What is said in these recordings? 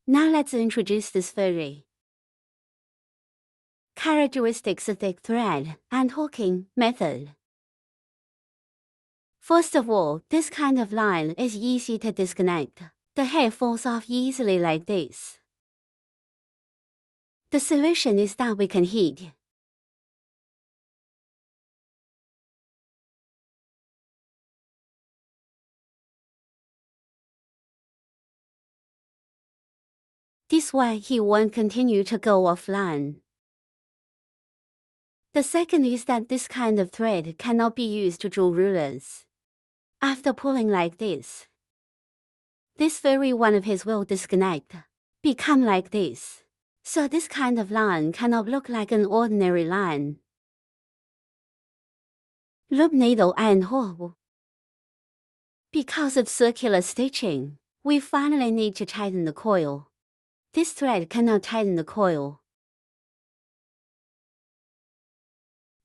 Now let's introduce this furry. Characteristics of the thread and hooking method. First of all, this kind of line is easy to disconnect. The hair falls off easily like this. The solution is that we can heat. This way he won't continue to go offline. The second is that this kind of thread cannot be used to draw rulers. After pulling like this furry one of his will disconnect, become like this. So this kind of line cannot look like an ordinary line. Loop needle and hook. Because of circular stitching, we finally need to tighten the coil. This thread cannot tighten the coil.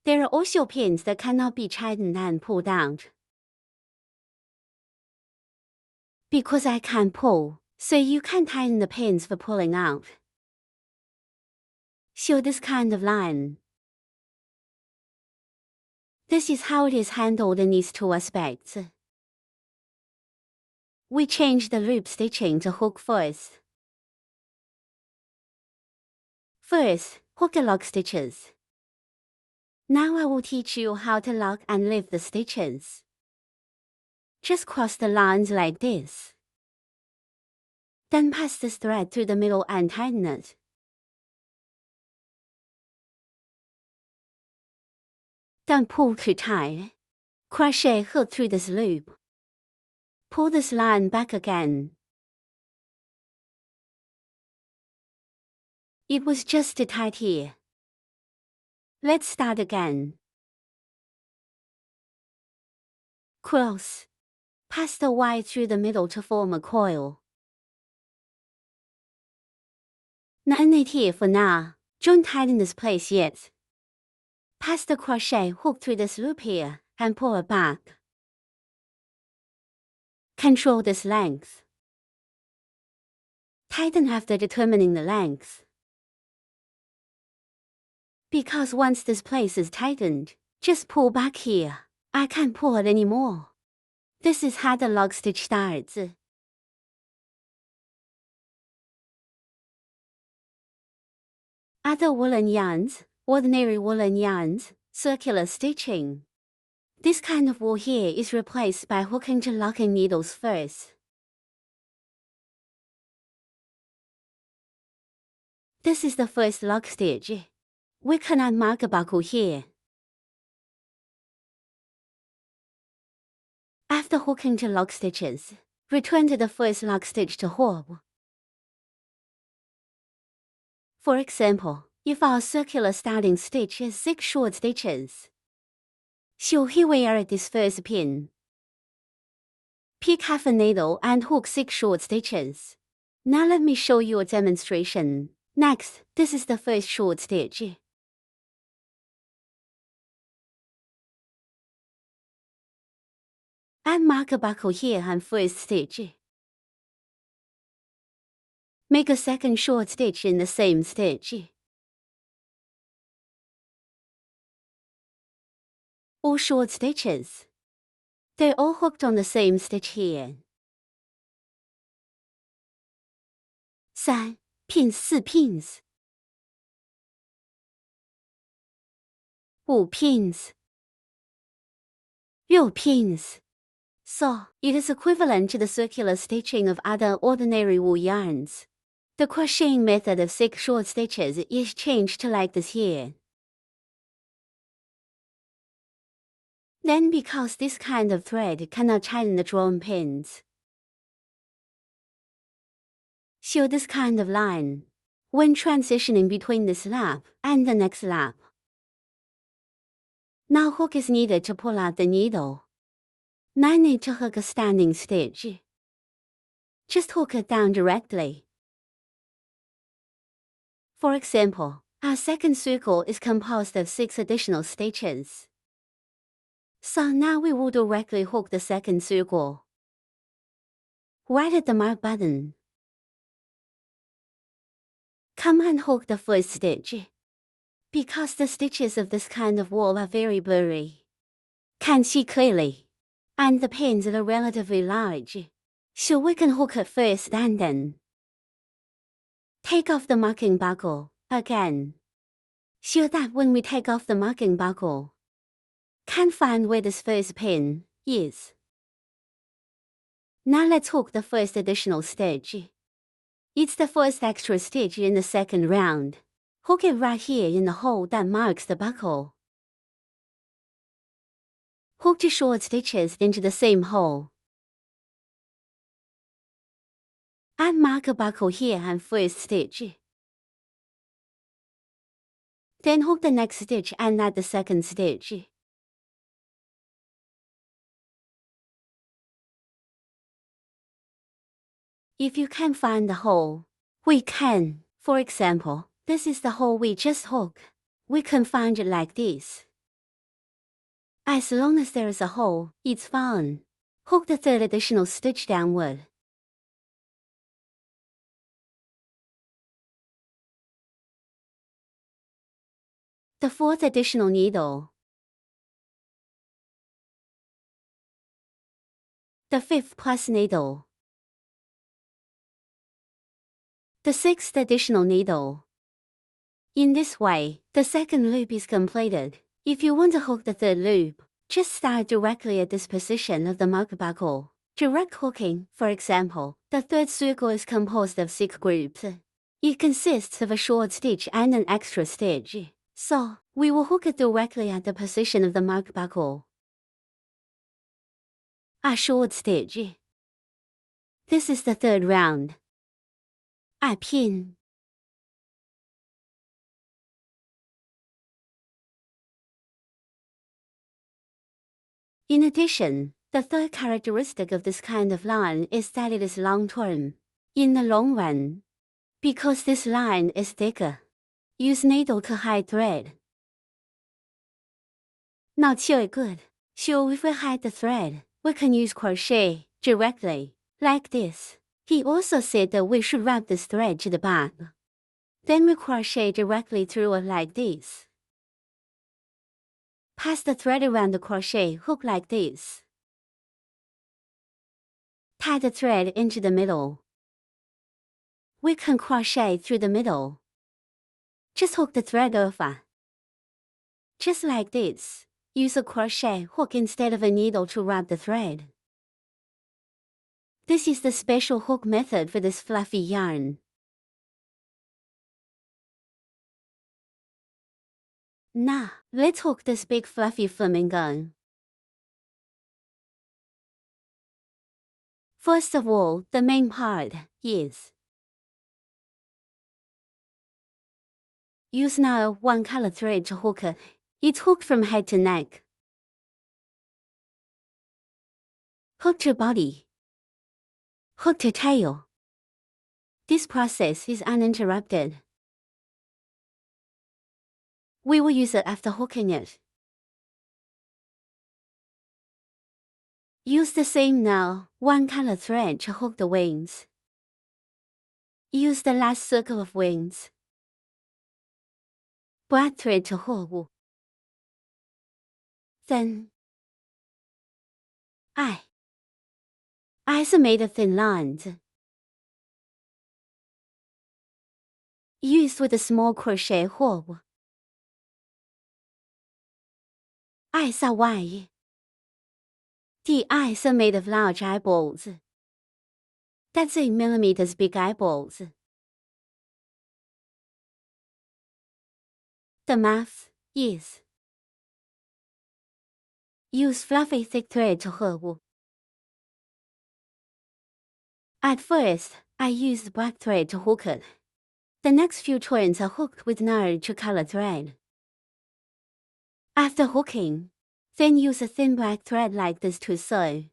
There are also pins that cannot be tightened and pulled out. Because I can't pull, so you can tighten the pins for pulling out. So this kind of line. This is how it is handled in these two aspects. We change the loop stitching to hook first. First, hook and lock stitches. Now I will teach you how to lock and lift the stitches. Just cross the lines like this. Then pass this thread through the middle and tighten it. Then pull to tight. Crochet hook through this loop. Pull this line back again. It was just too tight here. Let's start again. Cross. Pass the wire through the middle to form a coil. Now end it here for now. Don't tighten this place yet. Pass the crochet hook through this loop here and pull it back. Control this length. Tighten after determining the length. Because once this place is tightened, just pull back here. I can't pull it anymore. This is how the log stitch starts. Other woolen yarns, ordinary woolen yarns, circular stitching. This kind of wool here is replaced by hooking to locking needles first. This is the first lock stitch. We cannot mark a buckle here. After hooking to lock stitches, return to the first lock stitch to hook. For example, if our circular starting stitch is 6 short stitches, so here we are at this first pin. Pick half a needle and hook 6 short stitches. Now let me show you a demonstration. Next, this is the first short stitch. And mark a buckle here and first stitch. Make a second short stitch in the same stitch. All short stitches. They're all hooked on the same stitch here. 3 pins 4 pins. 5 pins. 6 pins. So, it is equivalent to the circular stitching of other ordinary wool yarns. The crocheting method of 6 short stitches is changed to like this here. Then because this kind of thread cannot tighten the drawn pins, Show this kind of line when transitioning between this lap and the next lap. Now hook is needed to pull out the needle. Now need to hook a standing stitch. Just hook it down directly. For example, our second circle is composed of 6 additional stitches. So now we will directly hook the second circle. Right at the mark button. Come and hook the first stitch. Because the stitches of this kind of wool are very blurry, can't see clearly, and the pins are relatively large, so we can hook it first and then take off the marking buckle again, so that when we take off the marking buckle, can find where this first pin is. Now let's hook the first additional stitch. It's the first extra stitch in the second round. Hook it right here in the hole that marks the buckle. Hook 2 short stitches into the same hole. And mark a buckle here and first stitch. Then hook the next stitch and add the second stitch. If you can't find the hole, we can. For example, this is the hole we just hooked. We can find it like this. As long as there is a hole, it's fine. Hook the third additional stitch downward. The fourth additional needle. The fifth plus needle. The sixth additional needle. In this way, the second loop is completed. If you want to hook the third loop, just start directly at this position of the mark buckle. Direct hooking, for example, the third circle is composed of 6 groups. It consists of a short stitch and an extra stitch. So, we will hook it directly at the position of the mark buckle. A short stitch. This is the third round. A pin. In addition, the third characteristic of this kind of line is that it is long-term. In the long run, because this line is thicker, use needle to hide thread. Not so good. So if we hide the thread, we can use crochet directly, like this. He also said that we should wrap this thread to the back. Then we crochet directly through it like this. Pass the thread around the crochet hook like this. Tie the thread into the middle. We can crochet through the middle. Just hook the thread over. Just like this. Use a crochet hook instead of a needle to wrap the thread. This is the special hook method for this fluffy yarn. Now, let's hook this big fluffy flamingo. First of all, the main part is use now 1 color thread to hook it. It's hooked from head to neck. Hook to body. Hook to tail. This process is uninterrupted. We will use it after hooking it. Use the same now 1 color thread to hook the wings. Use the last circle of wings. Black thread to hook. Then, eyes are made of thin lines. Used with a small crochet hook. Eyes are wide. The eyes are made of large eyeballs. That's 8 millimeters big eyeballs. The mouth is. Use fluffy thick thread to hook. At first, I used black thread to hook it. The next few turns are hooked with another tricolour thread. After hooking, then use a thin black thread like this to sew.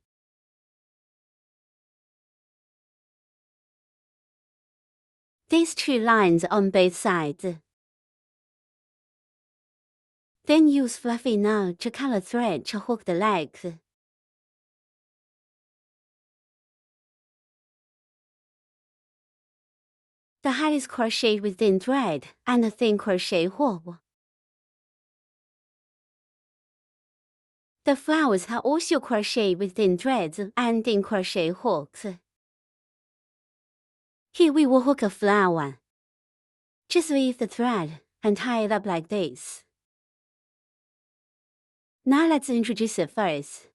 These 2 lines on both sides. Then use fluffy now tricolour thread to hook the legs. The hat is crocheted with thin thread and a thin crochet hook. The flowers are also crocheted with thin threads and thin crochet hooks. Here we will hook a flower. Just weave the thread and tie it up like this. Now let's introduce it first.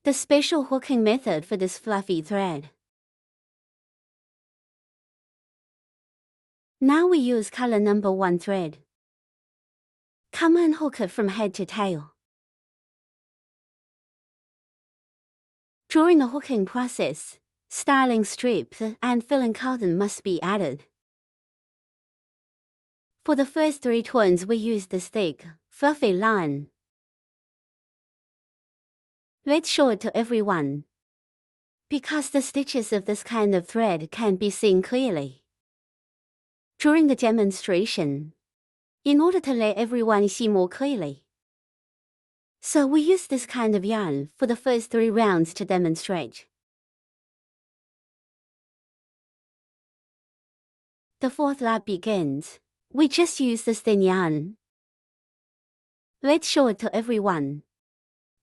The special hooking method for this fluffy thread. Now we use color number 1 thread. Come and hook it from head to tail. During the hooking process, styling strips and filling cotton must be added. For the first 3 turns we use this thick, fluffy line. Let's show it to everyone, because the stitches of this kind of thread can be seen clearly. During the demonstration, in order to let everyone see more clearly. So we use this kind of yarn for the first 3 rounds to demonstrate. The 4th lap begins. We just use this thin yarn. Let's show it to everyone,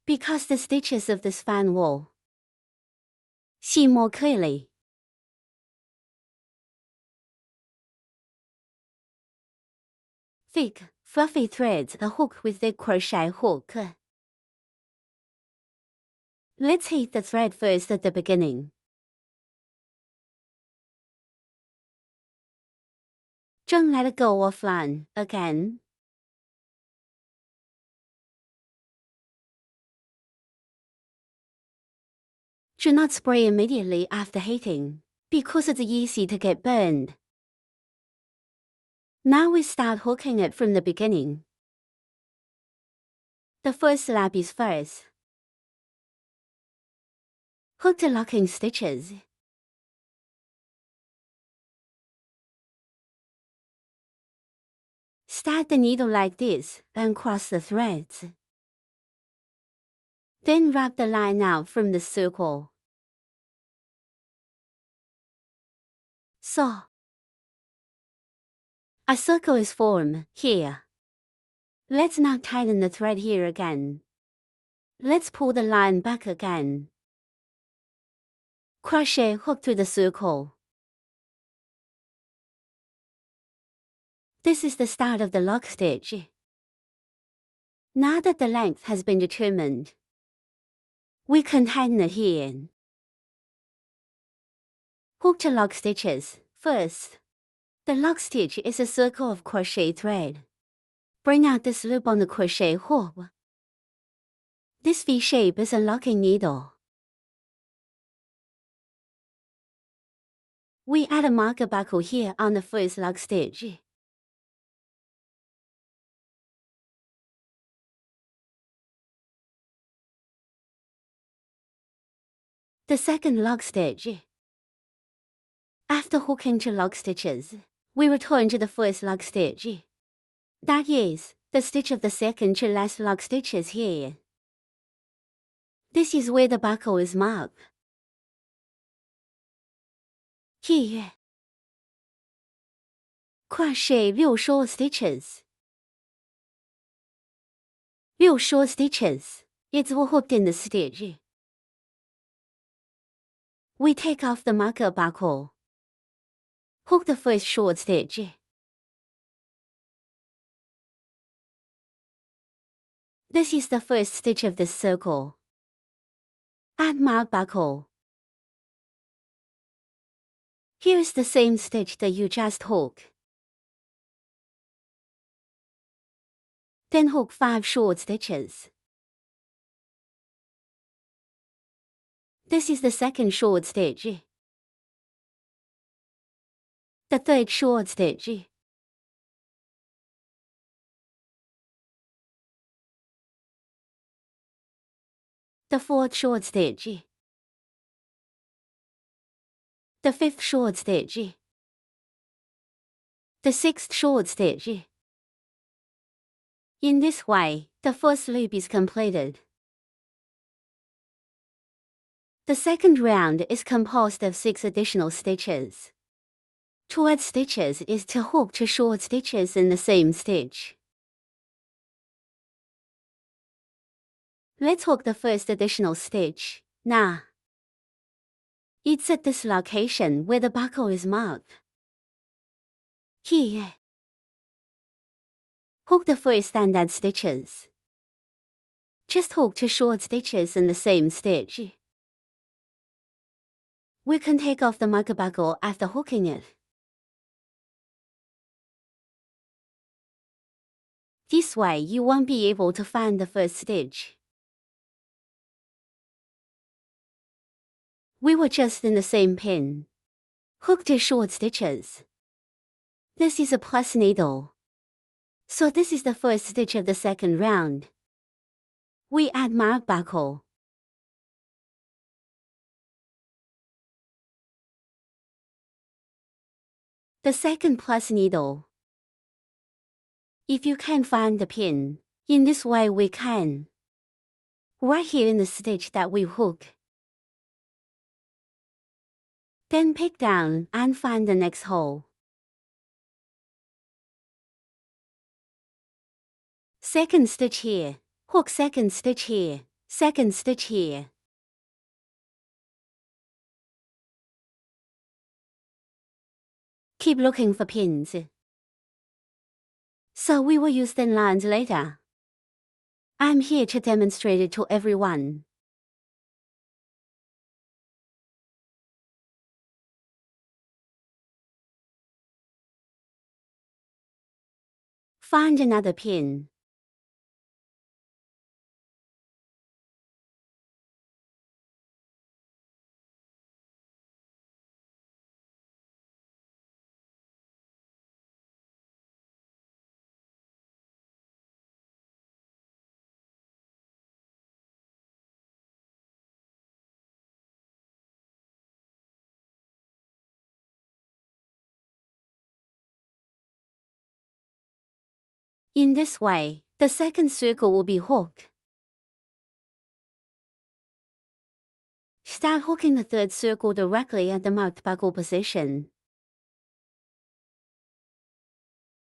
because the stitches of this fan will see more clearly. Thick, fluffy threads are hooked with the crochet hook. Let's heat the thread first at the beginning. Don't let it go offline again. Do not spray immediately after heating, because it's easy to get burned. Now we start hooking it from the beginning. The first lap is first. Hook the locking stitches. Start the needle like this and cross the threads. Then wrap the line out from the circle. So, a circle is formed here. Let's now tighten the thread here again. Let's pull the line back again. Crochet hook through the circle. This is the start of the lock stitch. Now that the length has been determined, we can tighten it here. Hook the lock stitches. First, the lock stitch is a circle of crochet thread. Bring out this loop on the crochet hook. This V shape is a locking needle. We add a marker buckle here on the first lock stitch. The second lock stitch. After hooking 2 lock stitches, we return to the first lock stitch. That is, the stitch of the second to last lock stitches here. This is where the buckle is marked. Here. Crochet 6 short stitches. 6 short stitches, it's all hooked in the stitch. We take off the marker buckle. Hook the first short stitch. This is the first stitch of this circle. Add mark buckle. Here is the same stitch that you just hooked. Then hook 5 short stitches. This is the second short stitch. The third short stitch. The fourth short stitch. The fifth short stitch. The sixth short stitch. In this way, the first loop is completed. The second round is composed of 6 additional stitches. To add stitches is to hook 2 short stitches in the same stitch. Let's hook the first additional stitch, now. It's at this location where the buckle is marked. Here. Hook the first and add stitches. Just hook 2 short stitches in the same stitch. We can take off the marker buckle after hooking it. This way you won't be able to find the first stitch. We were just in the same pin. Hook 2 short stitches. This is a plus needle. So this is the first stitch of the second round. We add mark buckle. The second plus needle. If you can't find the pin, in this way we can. Right here in the stitch that we hook. Then pick down and find the next hole. Second stitch here, hook second stitch here, second stitch here. Keep looking for pins. So we will use thin lines later. I'm here to demonstrate it to everyone. Find another pin. In this way, the second circle will be hooked. Start hooking the third circle directly at the marked buckle position.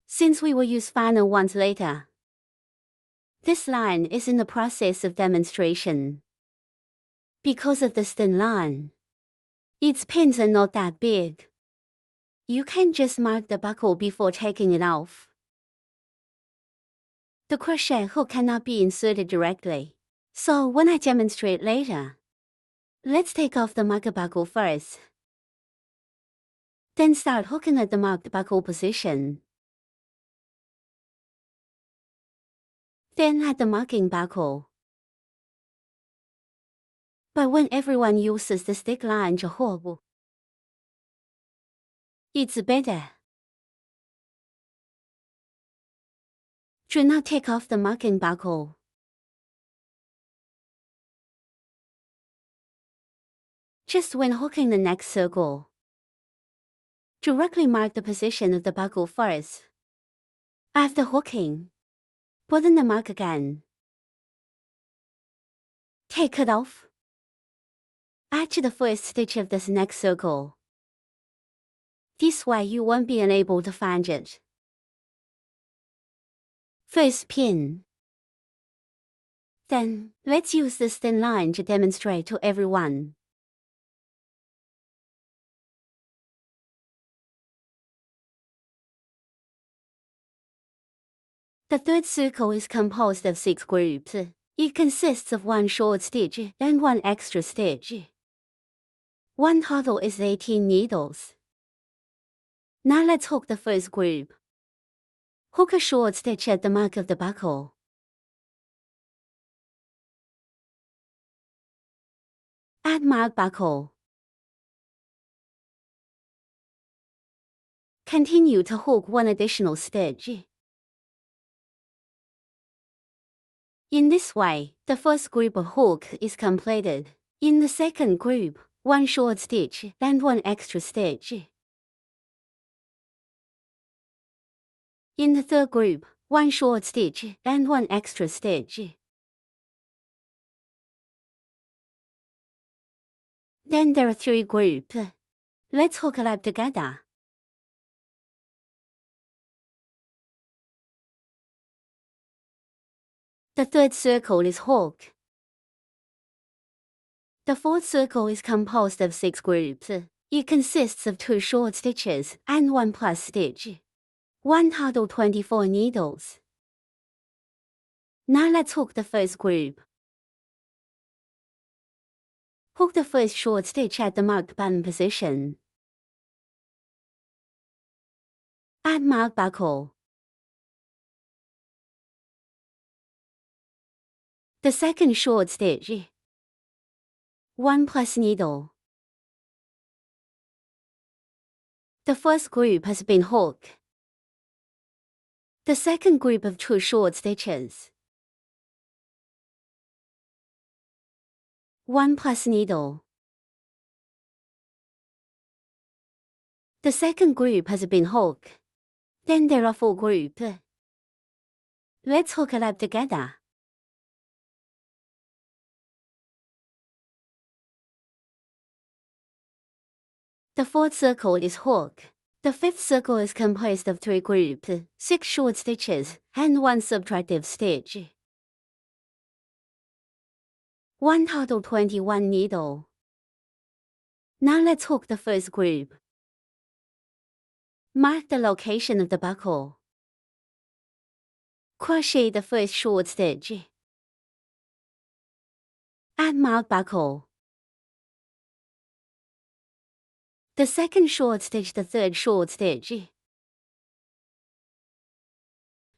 Since we will use final ones later, this line is in the process of demonstration. Because of this thin line, its pins are not that big. You can just mark the buckle before taking it off. The crochet hook cannot be inserted directly, so when I demonstrate later, let's take off the marker buckle first. Then start hooking at the marked buckle position. Then add the marking buckle. But when everyone uses the stick line to hook, it's better. Do not take off the marking buckle. Just when hooking the next circle, directly mark the position of the buckle first. After hooking, put in the mark again. Take it off. Add to the first stitch of this next circle. This way you won't be unable to find it. First pin. Then, let's use this thin line to demonstrate to everyone. The third circle is composed of 6 groups. It consists of 1 short stitch and 1 extra stitch. One total is 18 needles. Now let's hook the first group. Hook a short stitch at the mark of the buckle. Add mark buckle. Continue to hook one additional stitch. In this way, the first group of hook is completed. In the second group, one short stitch and one extra stitch. In the third group, one short stitch and one extra stitch. Then there are 3 groups. Let's hook it up together. The third circle is hook. The fourth circle is composed of 6 groups. It consists of 2 short stitches and 1 plus stitch. 1 total 24 needles. Now let's hook the first group. Hook the first short stitch at the marked button position. Add mark buckle. The second short stitch. 1 plus needle. The first group has been hooked. The second group of 2 short stitches. 1 plus needle. The second group has been hooked. Then there are 4 groups. Let's hook it up together. The fourth circle is hook. The fifth circle is composed of 3 groups, 6 short stitches, and 1 subtractive stitch. 1 total 21 needle. Now let's hook the first group. Mark the location of the buckle. Crochet the first short stitch. Add mark buckle. The second short stitch, the third short stitch.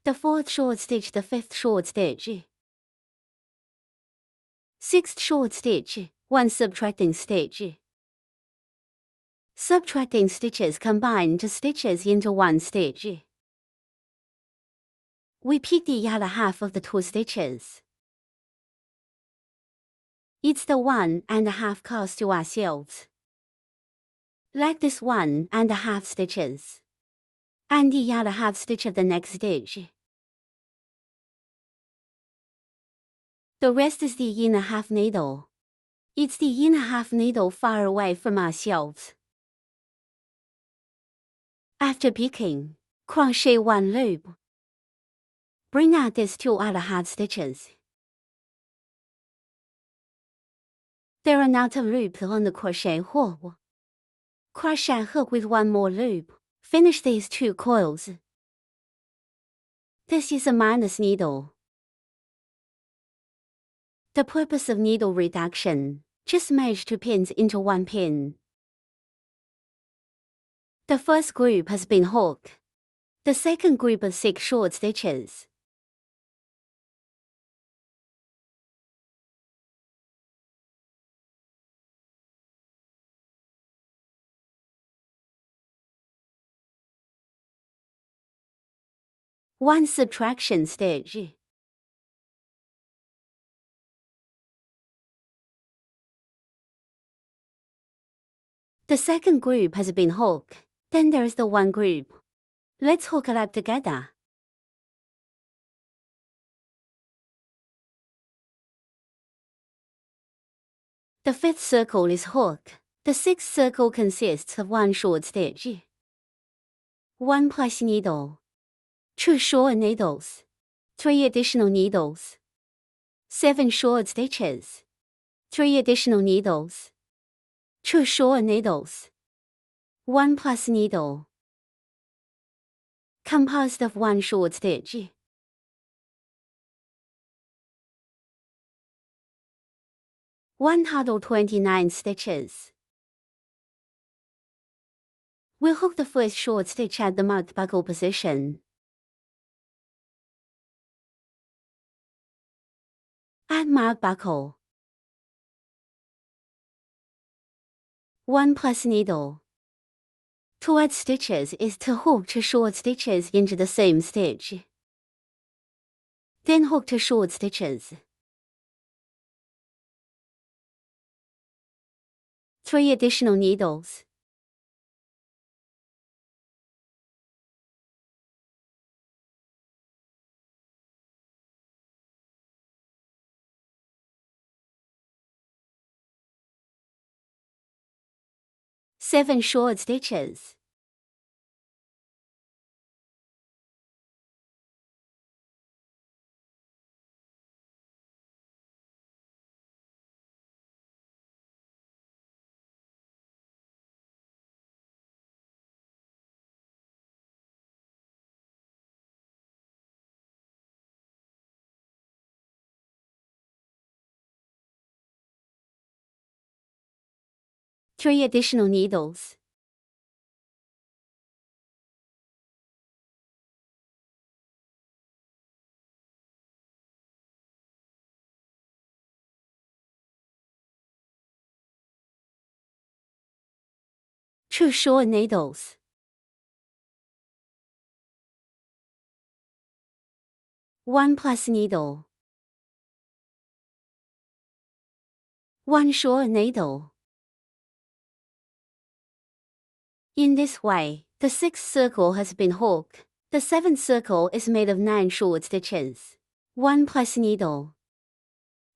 The fourth short stitch, the fifth short stitch. Sixth short stitch, 1 subtracting stitch. Subtracting stitches combine 2 stitches into 1 stitch. Repeat the other half of the 2 stitches. It's the 1.5 cost to ourselves. Like this 1.5 stitches. And the other half stitch of the next stitch. The rest is the inner half needle. It's the inner half needle far away from ourselves. After picking, crochet 1 loop. Bring out these 2 other half stitches. There are now 2 loops on the crochet hook. Crochet hook with 1 more loop. Finish these 2 coils. This is a minus needle. The purpose of needle reduction, just merge 2 pins into 1 pin. The first group has been hooked. The second group of 6 short stitches. One subtraction stitch. The second group has been hooked. Then there's the 1 group. Let's hook it up together. The fifth circle is hooked. The sixth circle consists of 1 short stitch. 1 plus needle. 2 short needles. 3 additional needles. 7 short stitches. 3 additional needles. 2 short needles. 1 plus needle. Composed of 1 short stitch. 1 total 29 stitches. We'll hook the first short stitch at the marked buckle position. Add mark buckle. 1 plus needle. To add stitches is to hook 2 short stitches into the same stitch. Then hook 2 short stitches. 3 additional needles. Seven short stitches. Three additional needles. Two short needles. One plus needle. One short needle. In this way, the 6th circle has been hooked. The 7th circle is made of 9 short stitches. 1 plus needle.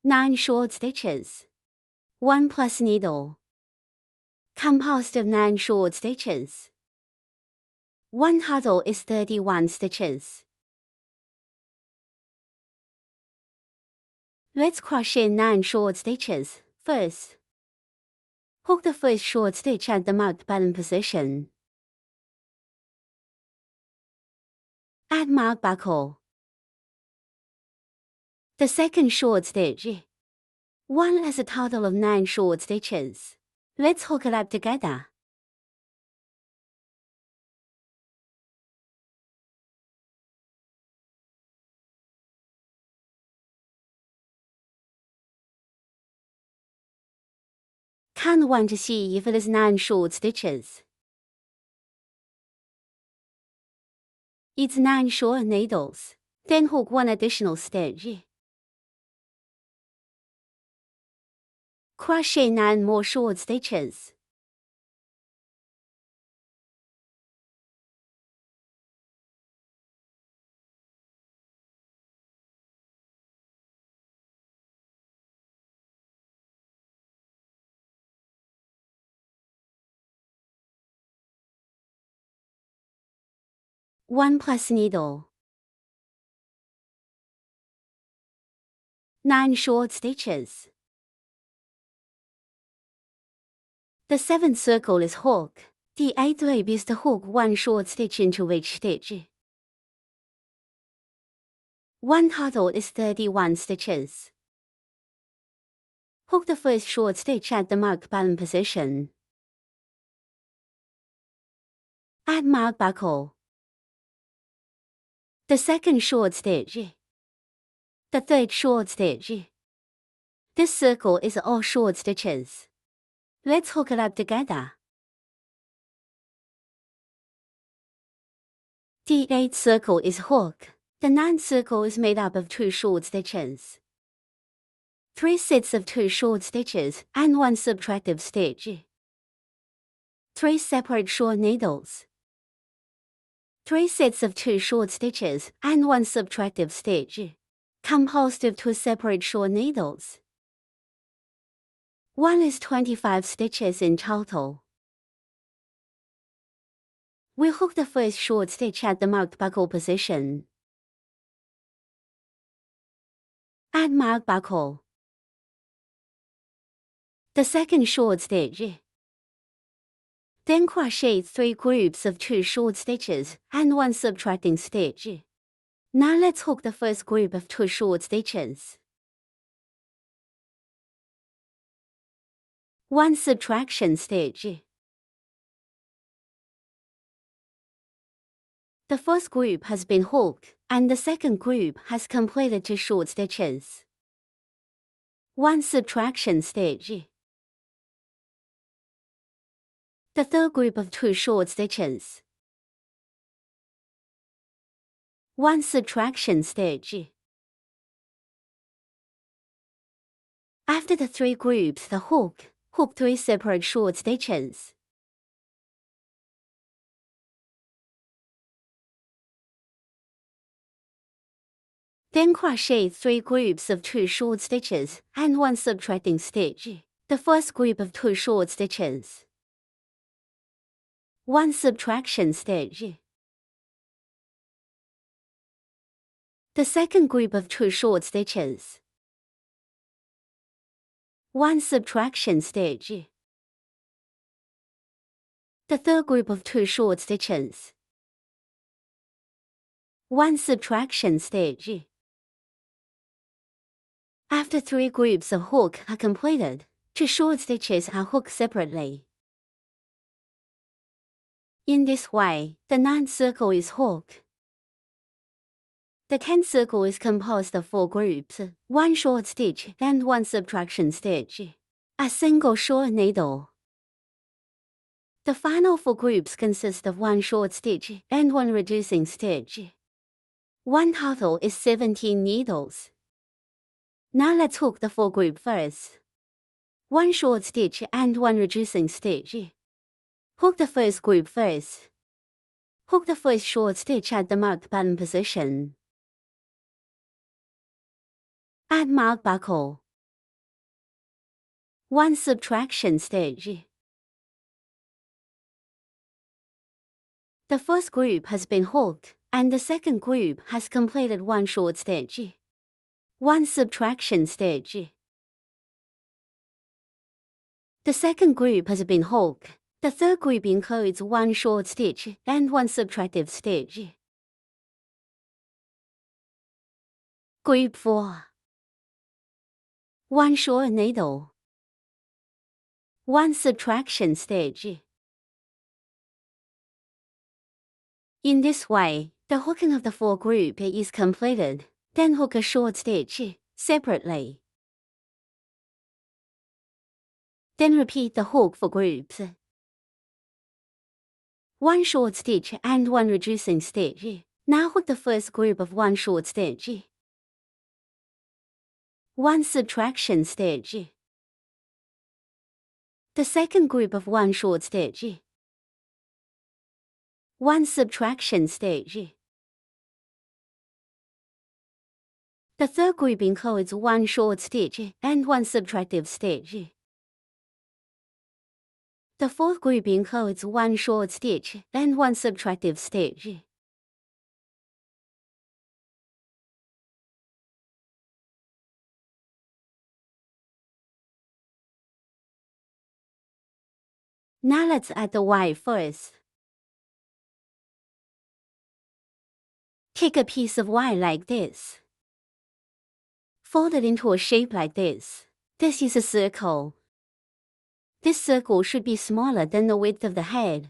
9 short stitches. 1 plus needle. Composed of 9 short stitches. 1 total is 31 stitches. Let's crochet 9 short stitches. First, hook the first short stitch at the marked button position. Add mark buckle. The second short stitch. 1 has a total of 9 short stitches. Let's hook it up together. Count 1 to see if it is 9 short stitches. It's 9 short needles. Then hook 1 additional stitch. Crochet 9 more short stitches. One plus needle. 9 short stitches. The 7th circle is hooked. The 8th loop is to hook 1 short stitch into each stitch. 1 total is 31 stitches. Hook the first short stitch at the marked button position. Add mark buckle. The second short stitch. The third short stitch. This circle is all short stitches. Let's hook it up together. The 8th circle is hooked. The 9th circle is made up of 2 short stitches. 3 sets of 2 short stitches and 1 subtractive stitch. 3 separate short needles. 3 sets of 2 short stitches and 1 subtractive stitch, composed of 2 separate short needles. 1 is 25 stitches in total. We hook the first short stitch at the marked buckle position. Add mark buckle. The second short stitch. Then crochet 3 groups of 2 short stitches and 1 subtracting stitch. Now let's hook the first group of 2 short stitches. 1 subtraction stitch. The first group has been hooked, and the second group has completed 2 short stitches. 1 subtraction stitch. The third group of 2 short stitches. 1 subtraction stitch. After the 3 groups, the hook 3 separate short stitches. Then crochet 3 groups of 2 short stitches and 1 subtracting stitch. The first group of 2 short stitches. 1 subtraction stitch. The second group of 2 short stitches. 1 subtraction stitch. The third group of 2 short stitches. 1 subtraction stitch. After 3 groups of hook are completed, 2 short stitches are hooked separately. In this way, the 9th circle is hooked. The 10th circle is composed of 4 groups, 1 short stitch and 1 subtraction stitch. A single short needle. The final 4 groups consist of 1 short stitch and 1 reducing stitch. 1 total is 17 needles. Now let's hook the 4 group first. 1 short stitch and 1 reducing stitch. Hook the first group first. Hook the first short stitch at the marked button position. Add marked buckle. 1 subtraction stitch. The first group has been hooked, and the second group has completed 1 short stitch. 1 subtraction stitch. The second group has been hooked. The third group includes 1 short stitch and 1 subtractive stitch. Group 4. 1 short needle. 1 subtraction stitch. In this way, the hooking of the 4 group is completed. Then hook a short stitch separately. Then repeat the hook for groups. 1 short stitch and 1 reducing stitch. Now hook the first group of 1 short stitch. 1 subtraction stitch. The second group of 1 short stitch. 1 subtraction stitch. The third group includes 1 short stitch and 1 subtractive stitch. The fourth group includes 1 short stitch and 1 subtractive stitch. Now let's add the Y first. Take a piece of Y like this. Fold it into a shape like this. This is a circle. This circle should be smaller than the width of the head.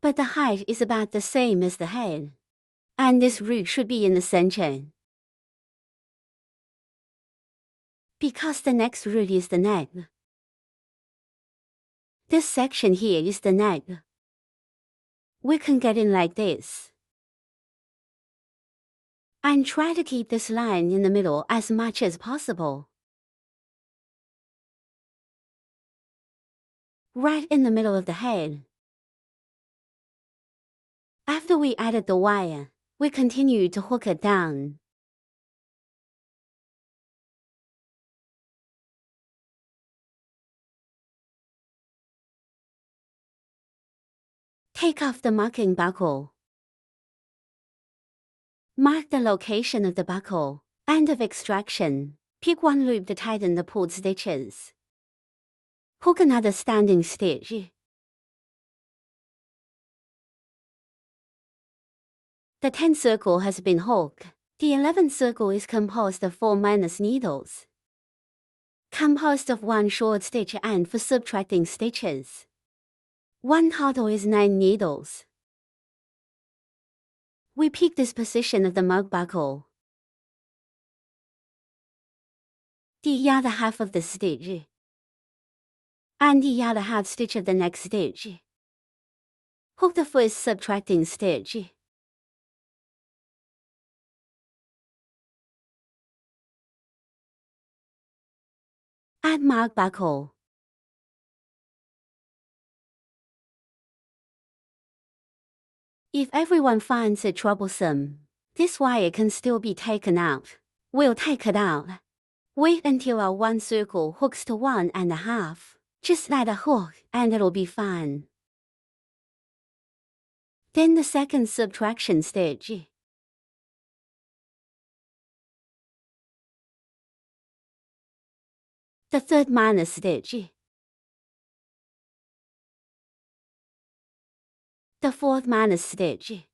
But the height is about the same as the head. And this root should be in the center. Because the next root is the neck. This section here is the neck. We can get in like this. And try to keep this line in the middle as much as possible. Right in the middle of the head. After we added the wire, we continue to hook it down. Take off the marking buckle. Mark the location of the buckle, and of extraction. Pick 1 loop to tighten the pulled stitches. Hook another standing stitch. The 10th circle has been hooked. The 11th circle is composed of 4 minus needles. Composed of 1 short stitch and 4 subtracting stitches. 1 total is 9 needles. We pick this position of the mark buckle. The other half of the stitch. and the other half stitch of the next stitch. Hook the first subtracting stitch. Add mark buckle. If everyone finds it troublesome, this wire can still be taken out. We'll take it out. Wait until our one circle hooks to 1.5. Just let it hook and it'll be fine. Then the second subtraction stitch. The third minus stitch. The fourth minus stitch.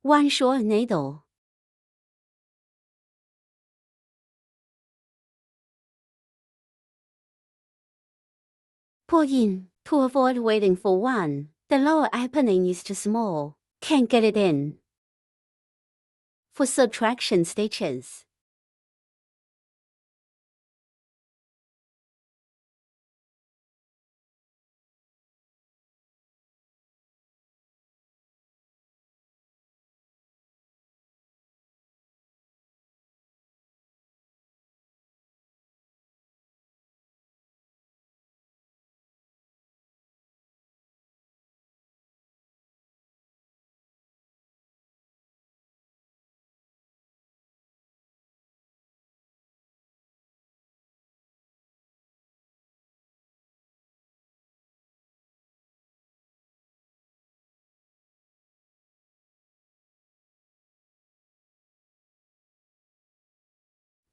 One short needle. Pull in. To avoid waiting for one, the lower opening is too small. Can't get it in. For subtraction stitches.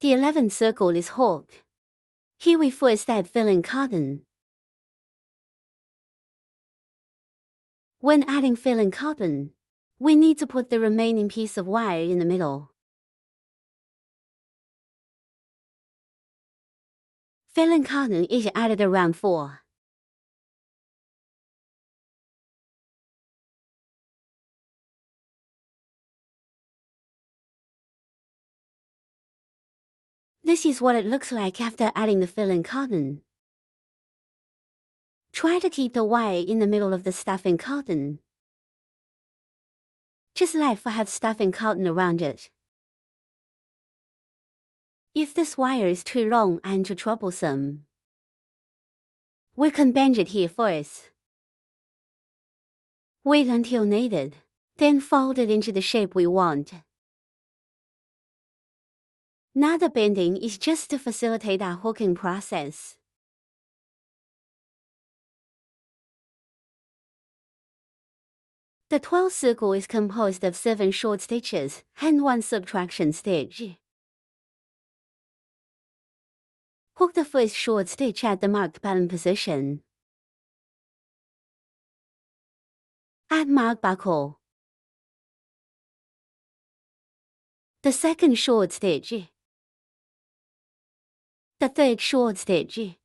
The 11th circle is hooked. Here we first add filling cotton. When adding filling cotton, we need to put the remaining piece of wire in the middle. Filling cotton is added around 4. This is what it looks like after adding the filling cotton. Try to keep the wire in the middle of the stuffing cotton. Just let have stuffing cotton around it. If this wire is too long and too troublesome, we can bend it here first. Wait until needed, then fold it into the shape we want. Now the bending is just to facilitate our hooking process. The 12th circle is composed of 7 short stitches and 1 subtraction stitch. Hook the first short stitch at the marked bottom position. Add mark buckle. The second short stitch. The third short stitch.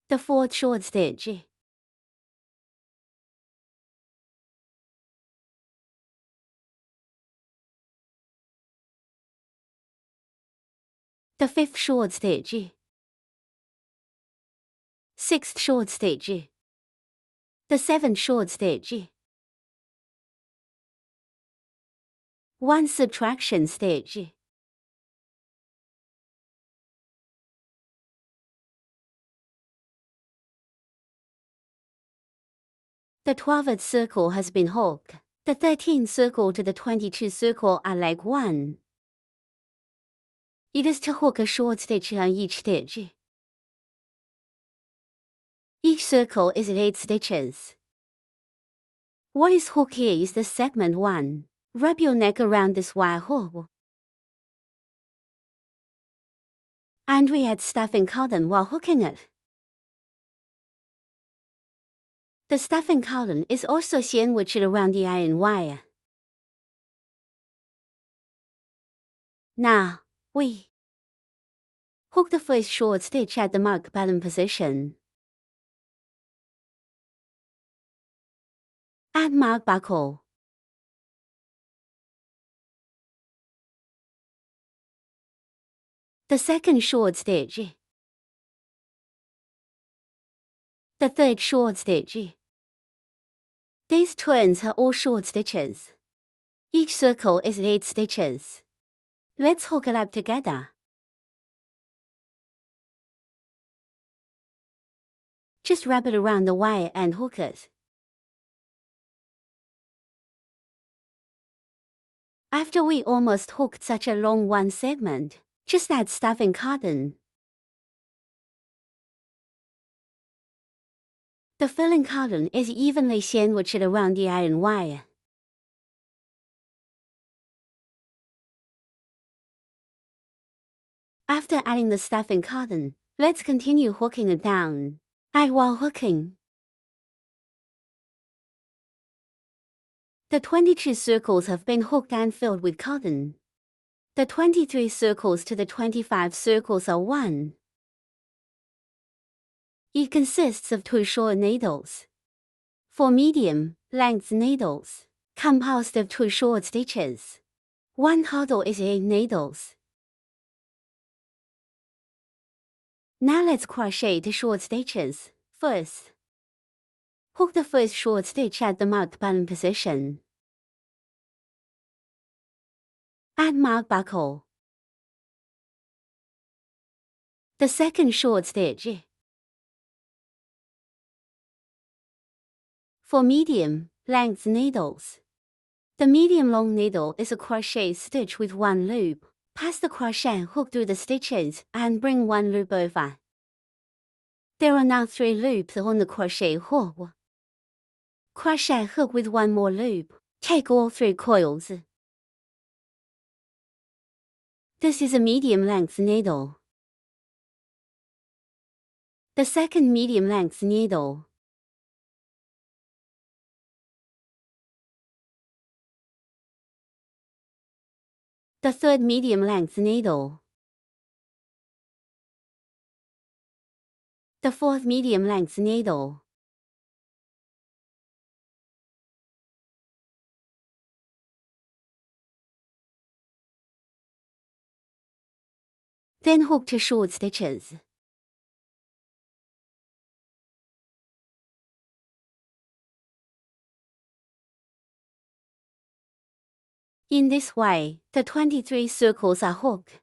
The fourth short stitch. The fifth short stitch. Sixth short stitch. The seventh short stitch. 1 subtraction stitch. The 12th circle has been hooked. The 13th circle to the 22nd circle are like one. It is to hook a short stitch on each stitch. Each circle is 8 stitches. What is hooked here is the segment 1. Wrap your neck around this wire hook. And we add stuffing cotton while hooking it. The stuffing cotton is also sandwiched around the iron wire. Now, we hook the first short stitch at the marked bottom position. Add mark buckle. The second short stitch. The third short stitch. These turns are all short stitches. Each circle is 8 stitches. Let's hook it up together. Just wrap it around the wire and hook it. After we almost hooked such a long one segment, just add stuffing cotton. The filling cotton is evenly sandwiched around the iron wire. After adding the stuffing cotton, let's continue hooking it down. Add while hooking. The 22 circles have been hooked and filled with cotton. The 23 circles to the 25 circles are 1. It consists of 2 short needles. 4 medium length needles, composed of 2 short stitches. 1 total is 8 needles. Now let's crochet the short stitches. First, hook the first short stitch at the marked button position. Add mark buckle. The second short stitch. For medium length needles, the medium long needle is a crochet stitch with 1 loop. Pass the crochet hook through the stitches and bring 1 loop over. There are now 3 loops on the crochet hook. Crochet hook with 1 more loop. Take all 3 coils. This is a medium length needle. The second medium length needle. The third medium length needle. The fourth medium length needle. Then hook 2 short stitches. In this way, the 23 circles are hooked.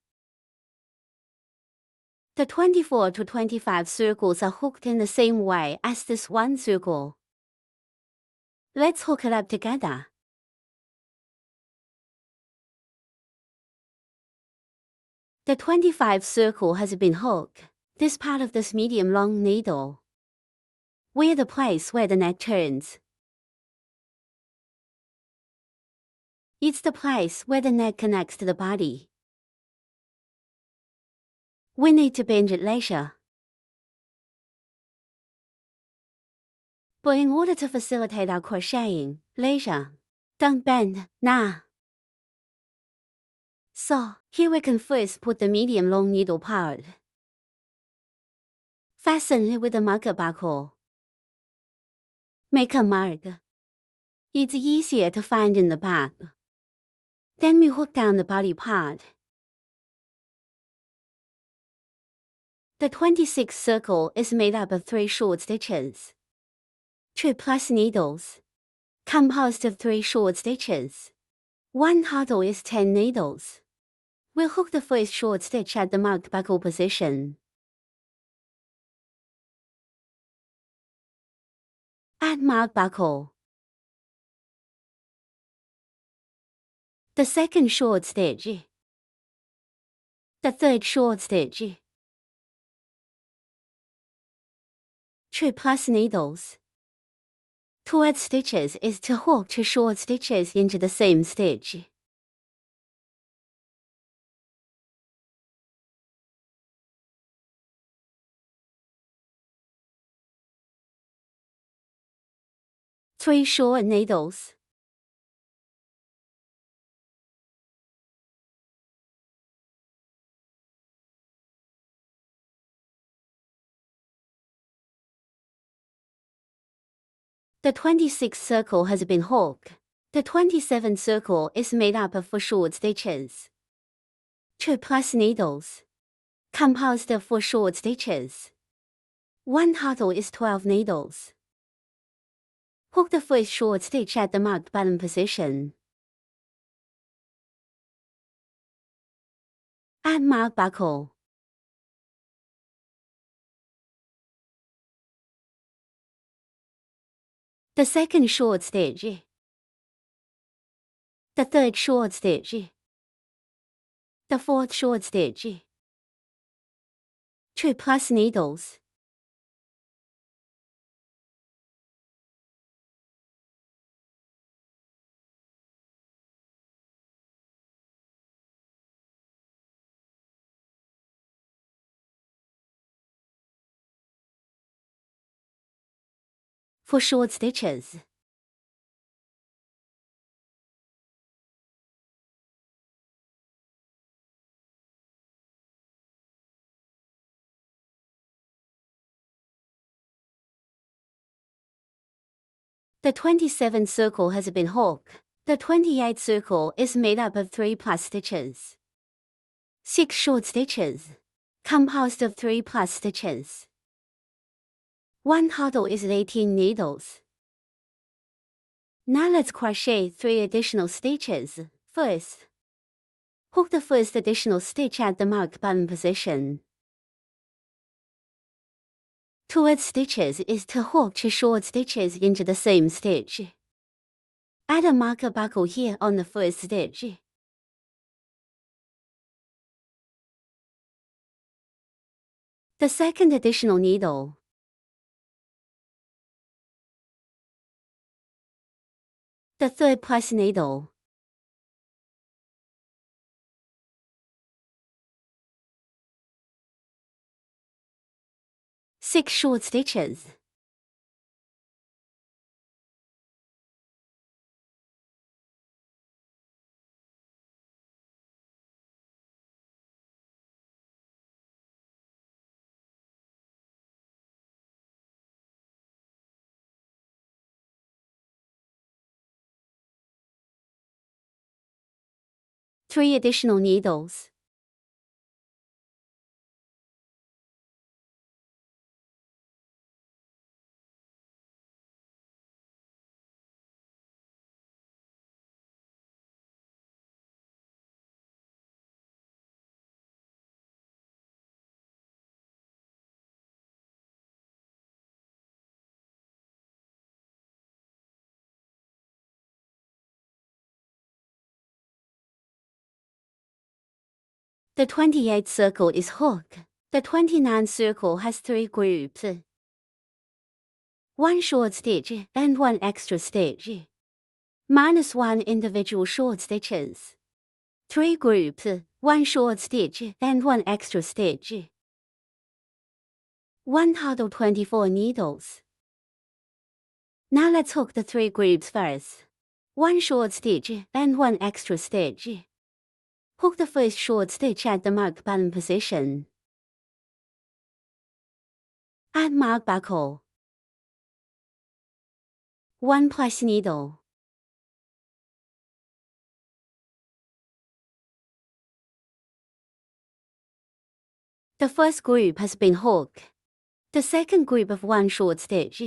The 24 to 25 circles are hooked in the same way as this one circle. Let's hook it up together. The 25 circle has been hooked. This part of this medium long needle. Wear the place where the neck turns. It's the place where the neck connects to the body. We need to bend it later. But in order to facilitate our crocheting later, don't bend now. So, here we can first put the medium long needle part. Fasten it with a marker buckle. Make a mark. It's easier to find in the back. Then we hook down the body part. The 26th circle is made up of 3 short stitches. 2 plus needles, composed of 3 short stitches. 1 total is 10 needles. We'll hook the first short stitch at the marked buckle position. Add mark buckle. The second short stitch. The third short stitch. 2 plus needles. To add stitches is to hook 2 short stitches into the same stitch. Three short needles. The 26th circle has been hooked. The 27th circle is made up of 4 short stitches. 2 plus needles. Composed of 4 short stitches. 1 total is 12 needles. Hook the first short stitch at the marked bottom position. Add mark buckle. The second short stitch. The third short stitch. The fourth short stitch. 2 plus needles. For short stitches. The 27th circle has been hooked. The 28th circle is made up of 3 plus stitches. 6 short stitches. Composed of 3 plus stitches. 1 total is 18 needles. Now let's crochet 3 additional stitches. First, hook the first additional stitch at the marked bottom position. 2 add stitches is to hook 2 short stitches into the same stitch. Add a marker buckle here on the first stitch. The second additional needle. The third plus needle. Six short stitches. Three additional needles. The 28th circle is hooked. The 29th circle has 3 groups. 1 short stitch and 1 extra stitch. Minus 1 individual short stitches. 3 groups, 1 short stitch and 1 extra stitch. 1 total 24 needles. Now let's hook the 3 groups first. 1 short stitch and 1 extra stitch. Hook the first short stitch at the marked bottom position. Add mark buckle. 1 plus needle. The first group has been hooked. The second group of 1 short stitch.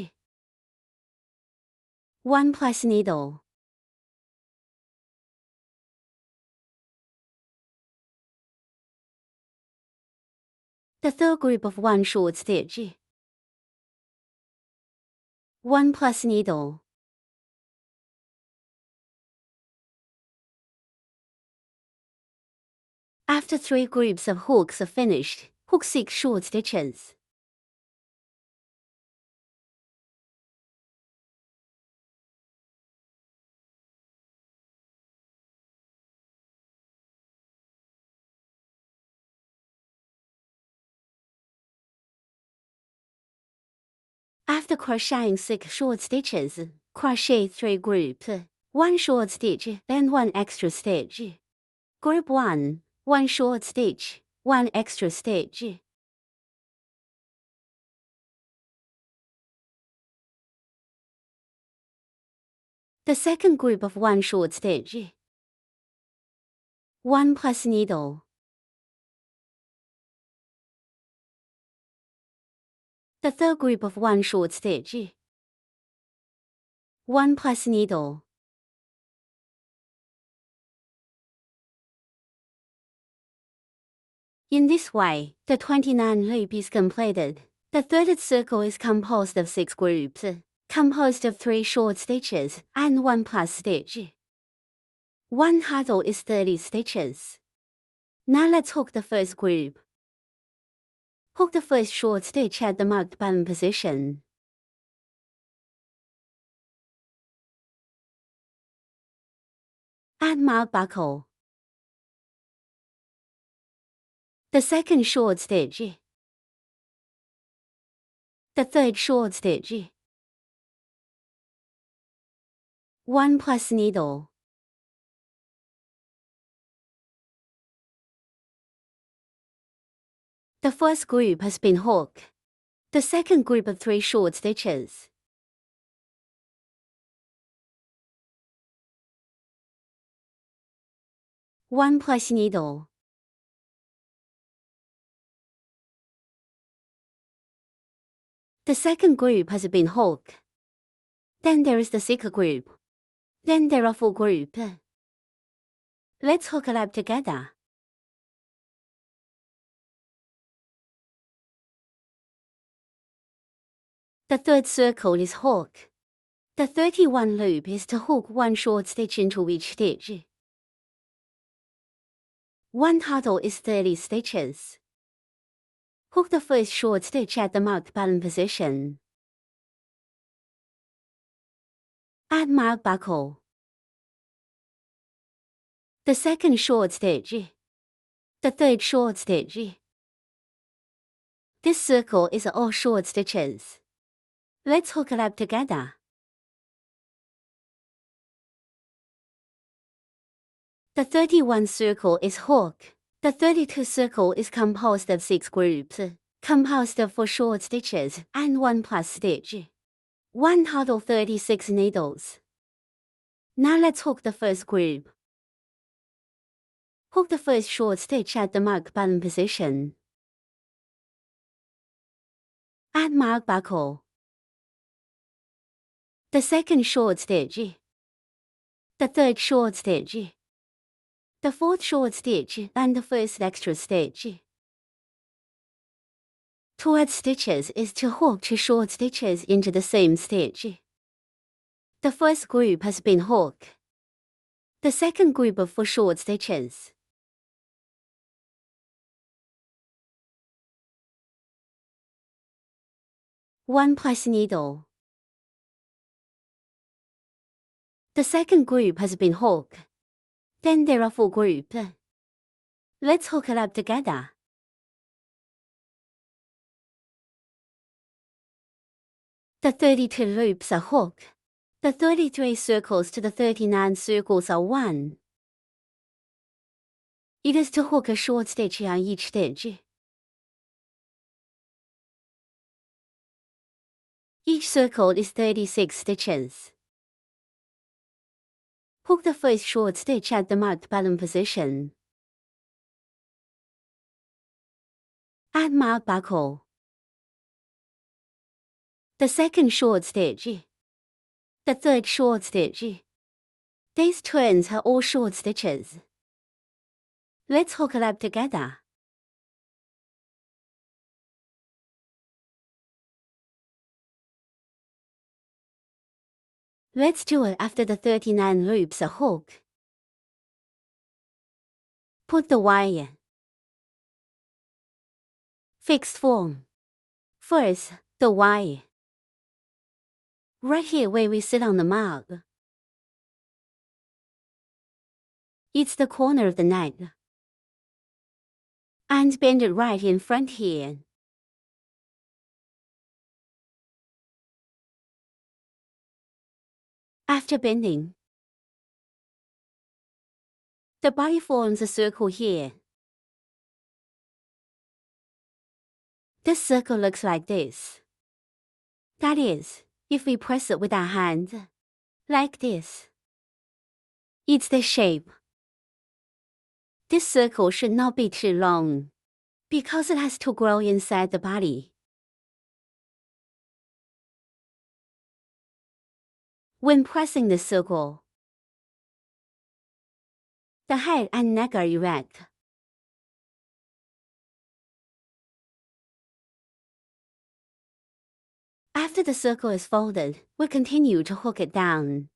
1 plus needle. The third group of 1 short stitch. 1 plus needle. After 3 groups of hooks are finished, hook 6 short stitches. After crocheting 6 short stitches, crochet 3 groups, 1 short stitch and 1 extra stitch. Group 1, 1 short stitch, 1 extra stitch. The second group of 1 short stitch. 1 plus needle. The third group of 1 short stitch. 1 plus needle. In this way, the 29 loop is completed. The third circle is composed of 6 groups, composed of 3 short stitches and 1 plus stitch. 1 hurdle is 30 stitches. Now let's hook the first group. Hook the first short stitch at the marked button position. Add mark buckle. The second short stitch. The third short stitch. 1 plus needle. The first group has been hooked. The second group of 3 short stitches. One plus needle. The second group has been hooked. Then there is the second group. Then there are 4 groups. Let's hook it up together. The third circle is hook. The 31 loop is to hook 1 short stitch into each stitch. 1 hurdle is 30 stitches. Hook the first short stitch at the marked button position. Add mark buckle. The second short stitch. The third short stitch. This circle is all short stitches. Let's hook it up together. The 31 circle is hook. The 32 circle is composed of 6 groups, composed of 4 short stitches and 1 plus stitch. 1 hurdle 36 needles. Now let's hook the first group. Hook the first short stitch at the mark button position. Add mark buckle. The second short stitch. The third short stitch. The fourth short stitch and the first extra stitch. To add stitches is to hook 2 short stitches into the same stitch. The first group has been hooked. The second group of 4 short stitches. One plus needle. The second group has been hooked. Then there are 4 groups. Let's hook it up together. The 32 loops are hooked. The 33 circles to the 39 circles are 1. It is to hook a short stitch on each stitch. Each circle is 36 stitches. Hook the first short stitch at the marked button position. Add mark buckle. The second short stitch. The third short stitch. These twins are all short stitches. Let's hook it up together. Let's do it after the 39 loops are hooked. Put the wire. Fixed form. First, the wire. Right here where we sit on the mark. It's the corner of the neck. And bend it right in front here. After bending, the body forms a circle here. This circle looks like this. That is, if we press it with our hand. like this. It's the shape. This circle should not be too long, because it has to grow inside the body. When pressing the circle, the head and neck are erect. After the circle is folded, we continue to hook it down.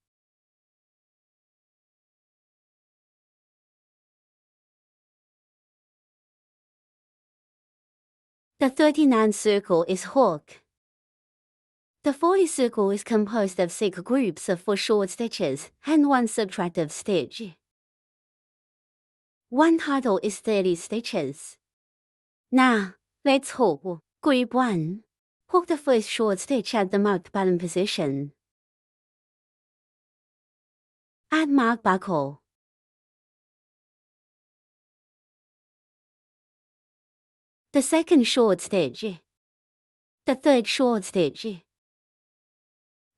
The 39th circle is hooked. The 40th circle is composed of 6 groups of 4 short stitches and 1 subtractive stitch. One total is 30 stitches. Now, let's hook group 1. Hook the first short stitch at the marked bottom position. Add mark buckle. The second short stitch. The third short stitch.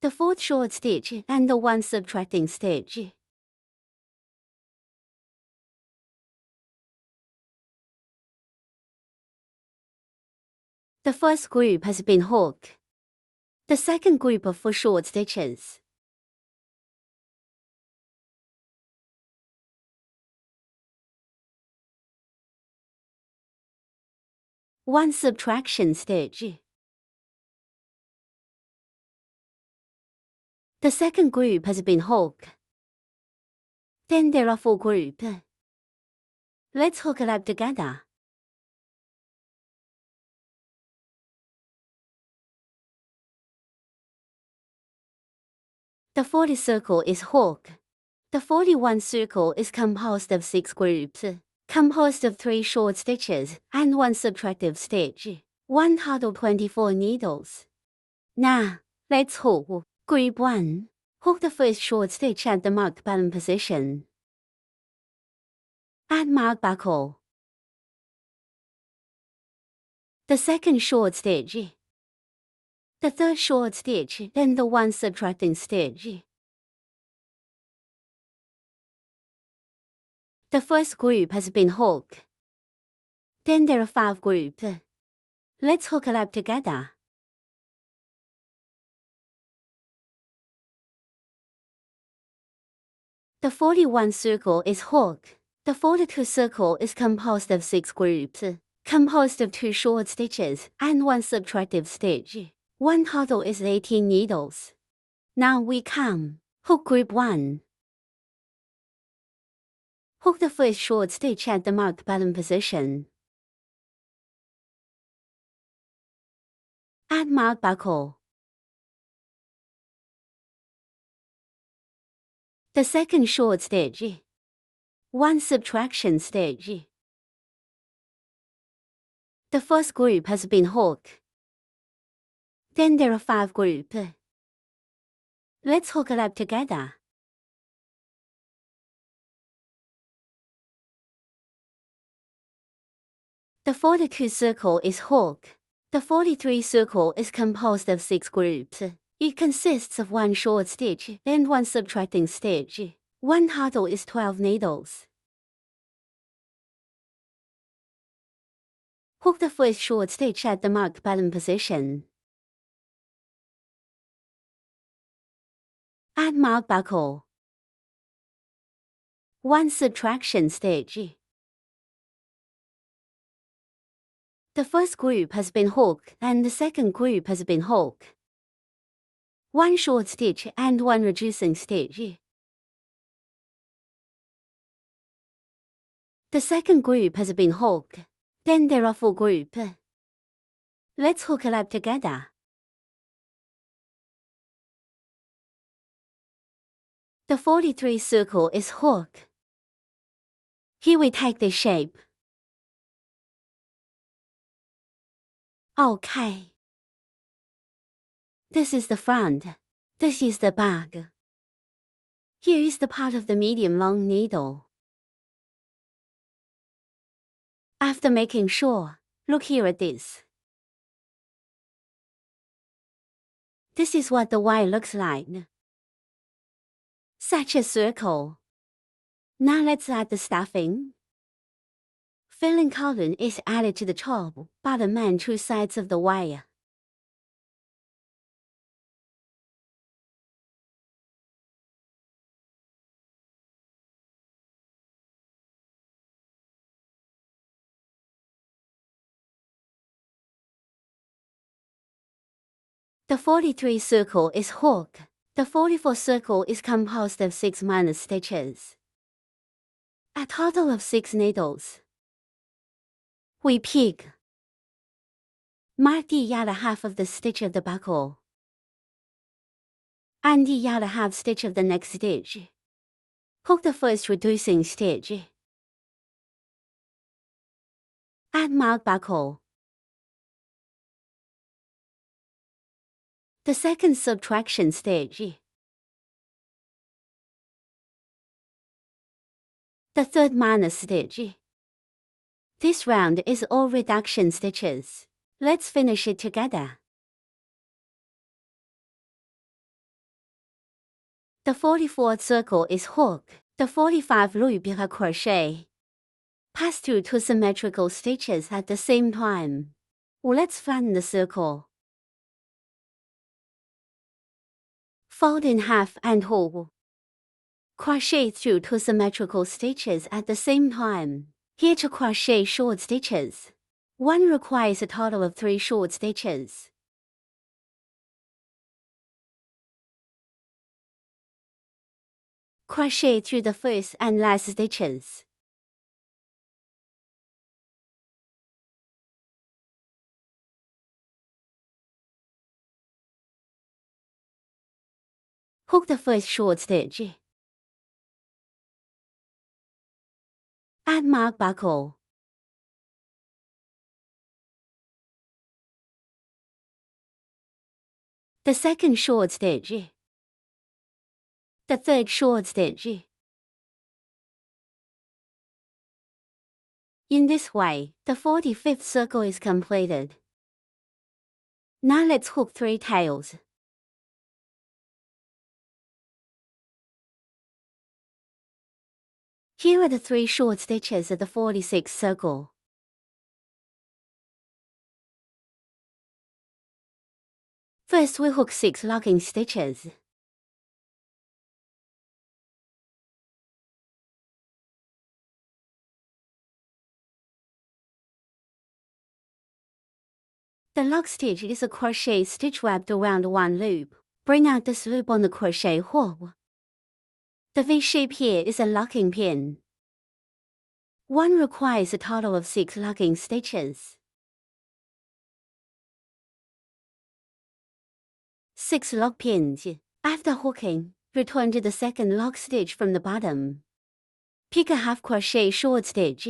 The fourth short stitch and the 1 subtracting stitch. The first group has been hooked. The second group of 4 short stitches. One subtraction stitch. The second group has been hooked. Then there are 4 groups. Let's hook it up together. The 40 circle is hooked. The 41 circle is composed of 6 groups, composed of 3 short stitches and 1 subtractive stitch. One total 24 needles. Now, let's hook group 1. Hook the first short stitch at the marked bottom position. Add mark buckle. The second short stitch. The third short stitch, then the 1 subtracting stitch. The first group has been hooked. Then there are 5 groups. Let's hook it up together. The 41 circle is hooked. The 42 circle is composed of 6 groups, composed of 2 short stitches and 1 subtractive stitch. One total is 18 needles. Now we come. Hook group 1. Hook the first short stitch at the marked bottom position. Add mark buckle. The second short stitch. 1 subtraction stitch. The first group has been hooked. Then there are 5 groups. Let's hook it up together. The 42 circle is hooked. The 43 circle is composed of 6 groups. It consists of 1 short stitch and 1 subtracting stitch. One total is 12 needles. Hook the first short stitch at the marked bottom position. Add mark buckle. 1 subtraction stitch. The first group has been hooked and the second group has been hooked. 1 short stitch and 1 reducing stitch. The second group has been hooked. Then there are 4 groups. Let's hook it up together. The 43 circle is hooked. Here we take the shape. Okay. This is the front. This is the back. Here is the part of the medium long needle. After making sure, look here at this. This is what the Y looks like. such a circle. Now let's add the stuffing. Filling column is added to the top, bottom and two sides of the wire. The 43 circle is hook. The 44 circle is composed of 6 minor stitches. A total of 6 needles. We pick. Mark the other half of the stitch of the buckle. And the other half stitch of the next stitch. Hook the first reducing stitch. Add mark buckle. The second subtraction stitch. The third minor stitch. This round is all reduction stitches. Let's finish it together. The 44th circle is hook. The 45 loop is a crochet. Pass through two symmetrical stitches at the same time. Let's flatten the circle. Fold in half and hook. Crochet through two symmetrical stitches at the same time. Here to crochet short stitches. One requires a total of 3 short stitches. Crochet through the first and last stitches. Hook the first short stitch. Add mark buckle. The second short stitch. The third short stitch. In this way, the 45th circle is completed. Now let's hook 3 tails. Here are the 3 short stitches of the 46th circle. First we hook 6 locking stitches. The lock stitch is a crochet stitch wrapped around one loop. Bring out this loop on the crochet hook. The V shape here is a locking pin. One requires a total of 6 locking stitches. 6 lock pins. After hooking, return to the second lock stitch from the bottom. Pick a half crochet short stitch.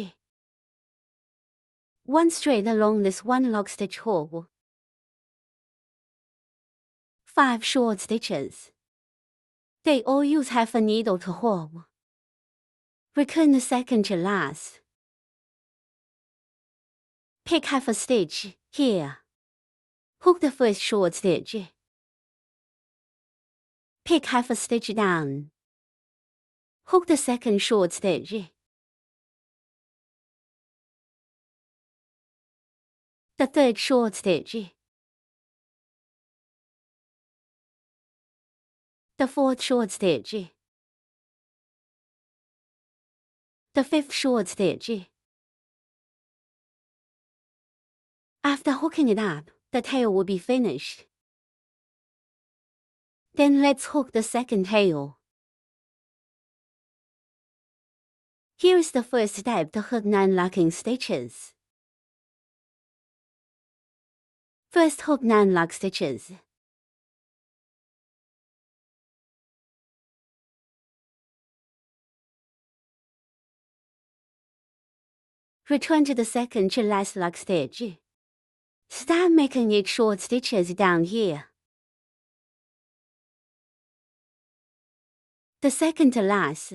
1 straight along this 1 lock stitch hook. 5 short stitches. They all use half a needle to hook. Return the second to last. Pick half a stitch here. Hook the first short stitch. Pick half a stitch down. Hook the second short stitch. The third short stitch. The fourth short stitch. The fifth short stitch. After hooking it up, the tail will be finished. Then let's hook the second tail. Here is the first step to hook 9 locking stitches. First hook 9 lock stitches. Return to the second to last lock stitch. Start making 8 short stitches down here. The second to last.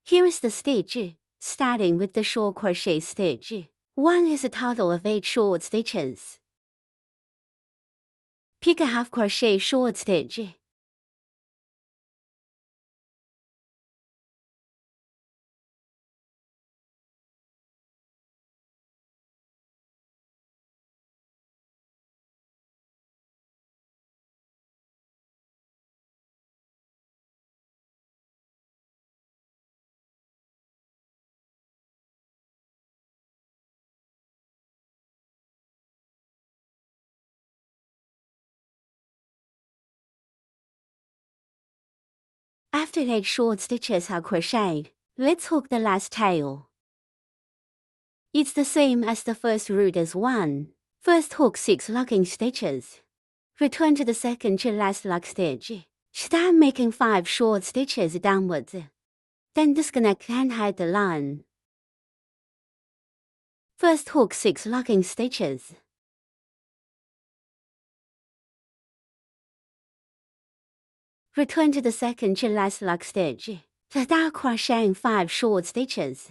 Here is the stitch, starting with the short crochet stitch. 1 is a total of 8 short stitches. Pick a half crochet short stitch. After 8 short stitches are crocheted, let's hook the last tail. It's the same as the first route as 1. First hook 6 locking stitches. Return to the second to last lock stitch. Start making 5 short stitches downwards. Then disconnect and hide the line. First hook 6 locking stitches. Return to the second to last lock stitch. Start crocheting 5 short stitches.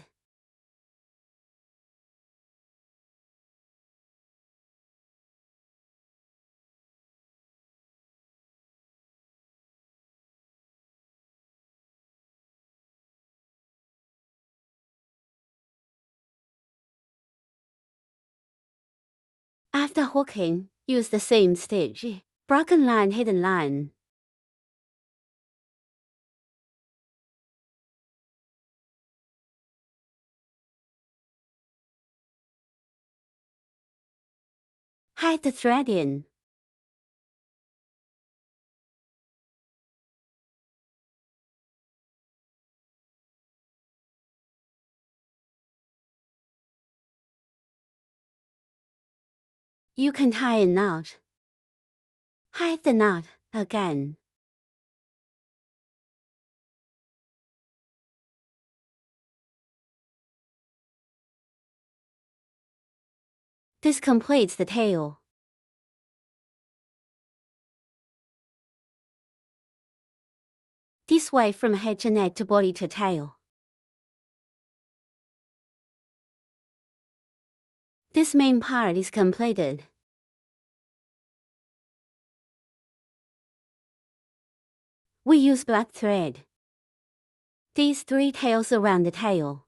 After hooking, use the same stitch, broken line, hidden line. Hide the thread in. You can tie a knot. Hide the knot again. This completes the tail. This way from head to neck to body to tail. This main part is completed. We use black thread. These 3 tails around the tail.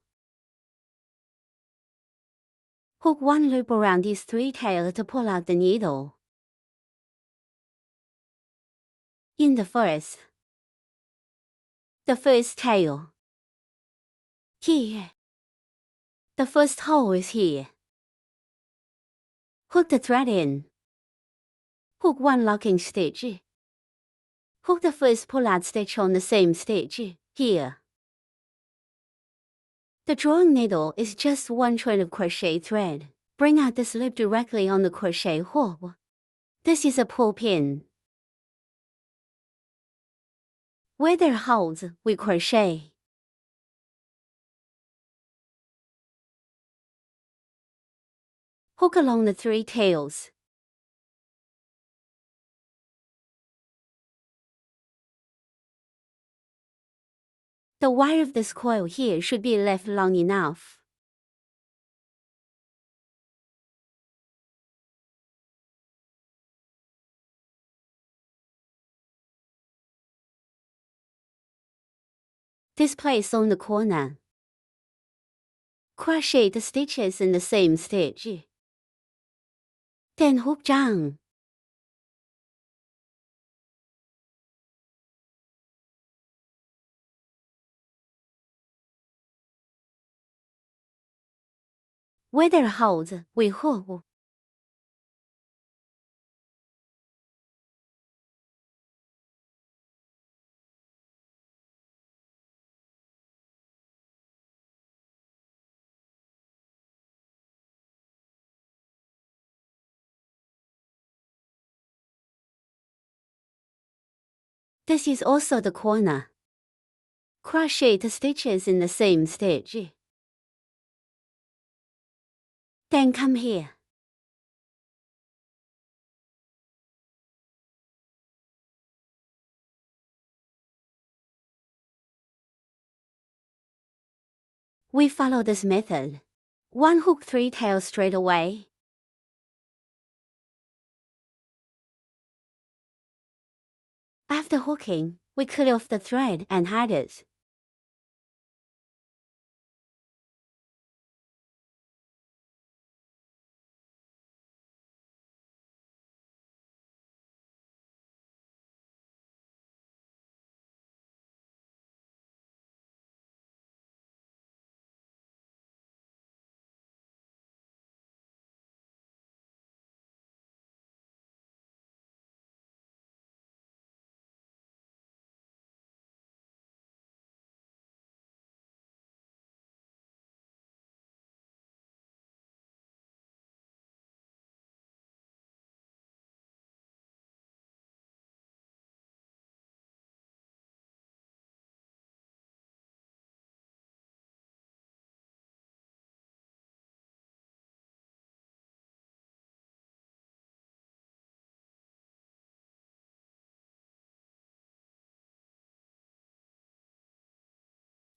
Hook 1 loop around these 3 tails to pull out the needle. In the first tail. Here. The first hole is here. Hook the thread in. Hook 1 locking stitch. Hook the first pull-out stitch on the same stitch, here. The drawing needle is just 1 thread of crochet thread. Bring out the slip directly on the crochet hook. This is a pull pin. Where there are holes, we crochet. Hook along the 3 tails. The wire of this coil here should be left long enough. This place on the corner. Crochet the stitches in the same stitch. Then hook down. Where there are holes, we hook. This is also the corner. Crochet the stitches in the same stitch. Then come here. We follow this method. 1 hook 3 tails straight away. After hooking, we cut off the thread and hide it.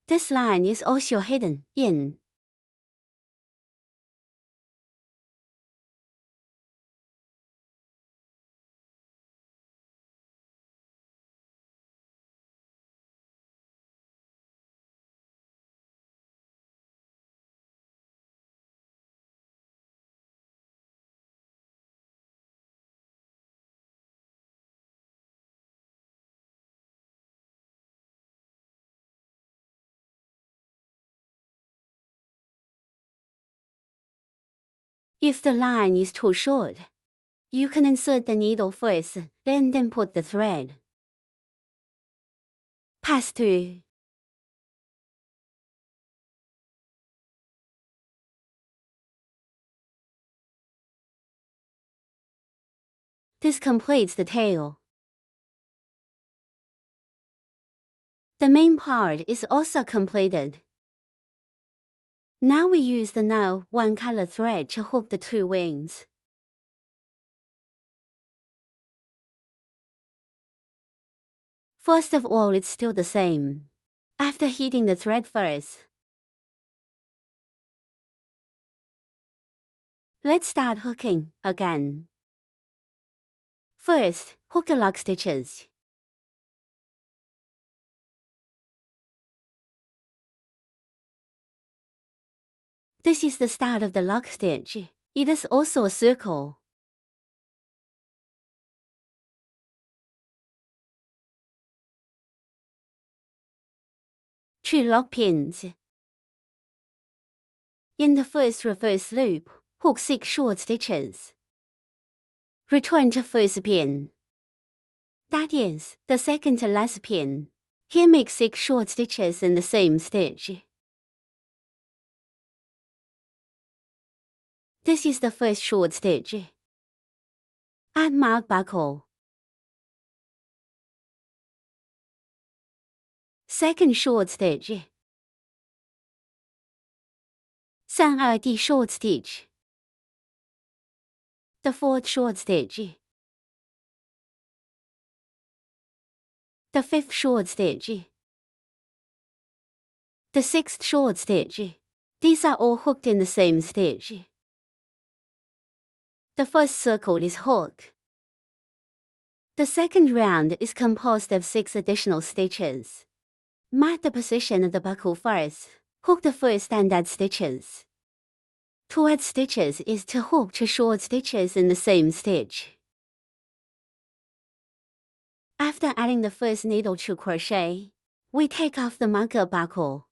This line is also hidden in. If the line is too short, you can insert the needle first, then put the thread. Pass through. This completes the tail. The main part is also completed. Now we use the now one color thread to hook the two wings. First of all, it's still the same. After heating the thread first, let's start hooking again. First, hook the lock stitches. This is the start of the lock stitch. It is also a circle. Two lock pins. In the first reverse loop, hook 6 short stitches. Return to first pin. That is, the second to last pin. Here make 6 short stitches in the same stitch. This is the first short stitch. Add mark buckle. Second short stitch. 3D short stitch. The fourth short stitch. The fifth short stitch. The sixth short stitch. These are all hooked in the same stitch. The first circle is hooked. The second round is composed of 6 additional stitches. Mark the position of the buckle first. Hook the first and add stitches. To add stitches is to hook 2 short stitches in the same stitch. After adding the first needle to crochet, we take off the marker buckle.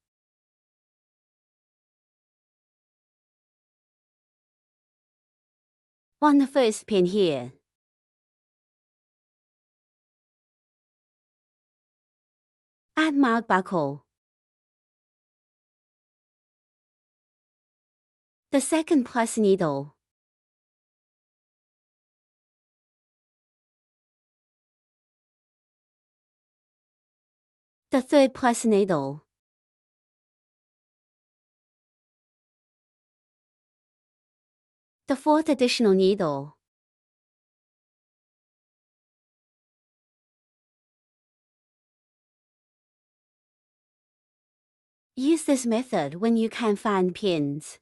On the first pin here, add mark buckle. The second plus needle. The third plus needle. The fourth additional needle. Use this method when you can't find pins.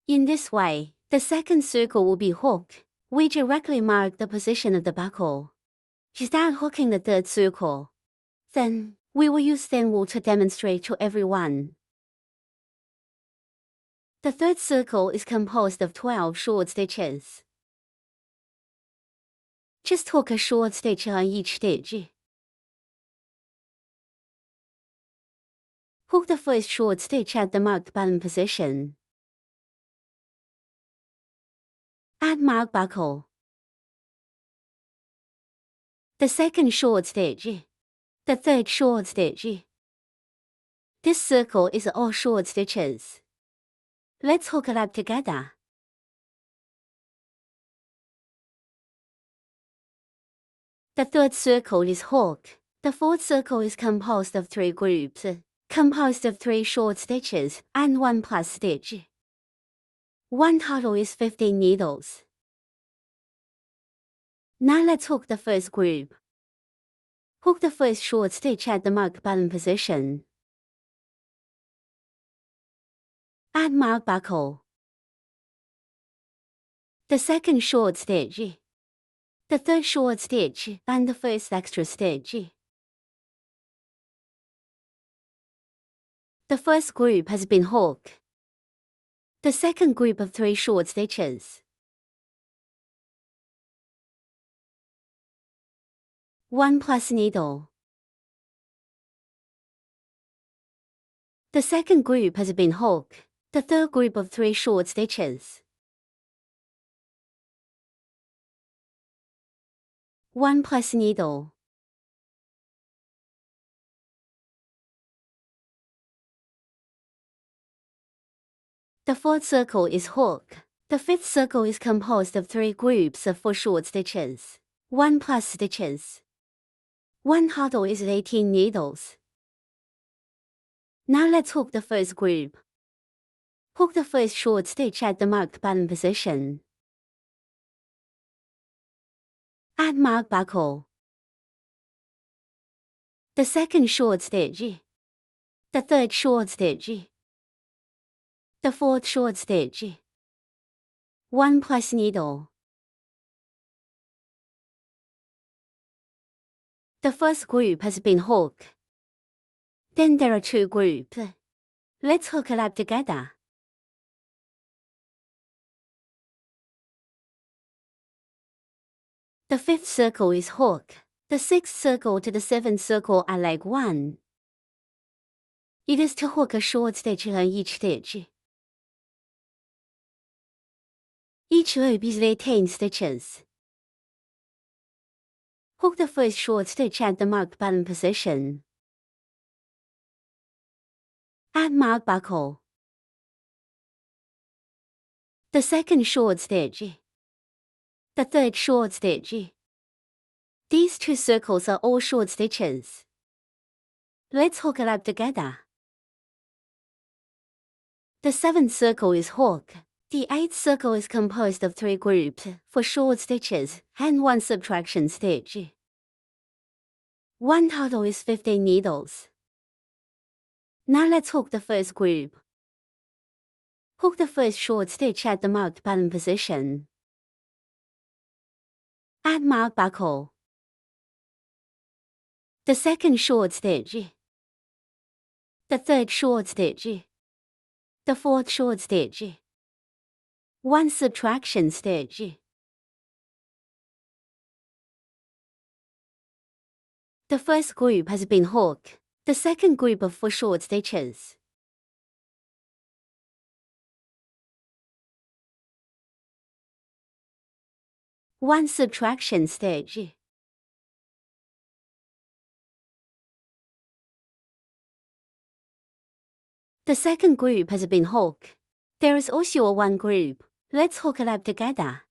In this way, the second circle will be hooked. We directly mark the position of the buckle. Start hooking the third circle. Then, we will use thin wool to demonstrate to everyone. The third circle is composed of 12 short stitches. Just hook a short stitch on each stitch. Hook the first short stitch at the marked button position. Add mark buckle. The second short stitch. The third short stitch. This circle is all short stitches. Let's hook it up together. The third circle is hook. The fourth circle is composed of 3 groups, composed of 3 short stitches and 1 plus stitch. One total is 15 needles. Now let's hook the first group. Hook the first short stitch at the marked button position. Add mark buckle. The second short stitch, the third short stitch, and the first extra stitch. The first group has been hooked. The second group of 3 short stitches. 1 plus needle. The second group has been hooked. The third group of 3 short stitches. 1 plus needle. The fourth circle is hook. The fifth circle is composed of 3 groups of 4 short stitches. 1 plus stitches. One total is 18 needles. Now let's hook the first group. Hook the first short stitch at the marked button position. Add mark buckle. The second short stitch. The third short stitch. The fourth short stitch. 1 plus needle. The first group has been hooked. Then there are 2 groups. Let's hook it up together. The fifth circle is hook. The sixth circle to the seventh circle are like 1. It is to hook a short stitch on each stitch. Each loop is 18 stitches. Hook the first short stitch at the marked button position. Add mark buckle. The second short stitch. The third short stitch. These 2 circles are all short stitches. Let's hook it up together. The seventh circle is hook. The eighth circle is composed of 3 groups, 4 short stitches, and 1 subtraction stitch. One total is 15 needles. Now let's hook the first group. Hook the first short stitch at the marked button position. Add mark buckle. The second short stitch. The third short stitch. The fourth short stitch. 1 subtraction stitch. The first group has been hooked. The second group of 4 short stitches. One subtraction stitch. The second group has been hooked. There is also a 1 group. Let's hook it up together.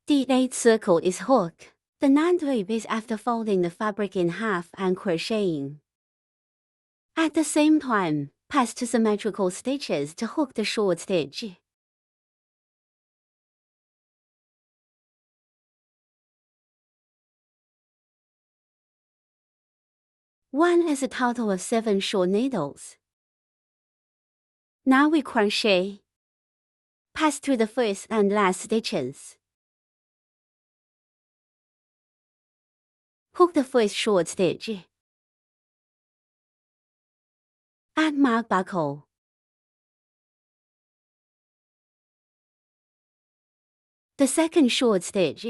The 8th circle is hook. The 9th loop is after folding the fabric in half and crocheting. At the same time, pass 2 symmetrical stitches to hook the short stitch. One has a total of 7 short needles. Now we crochet. Pass through the first and last stitches. Hook the first short stitch. Add mark buckle. The second short stitch.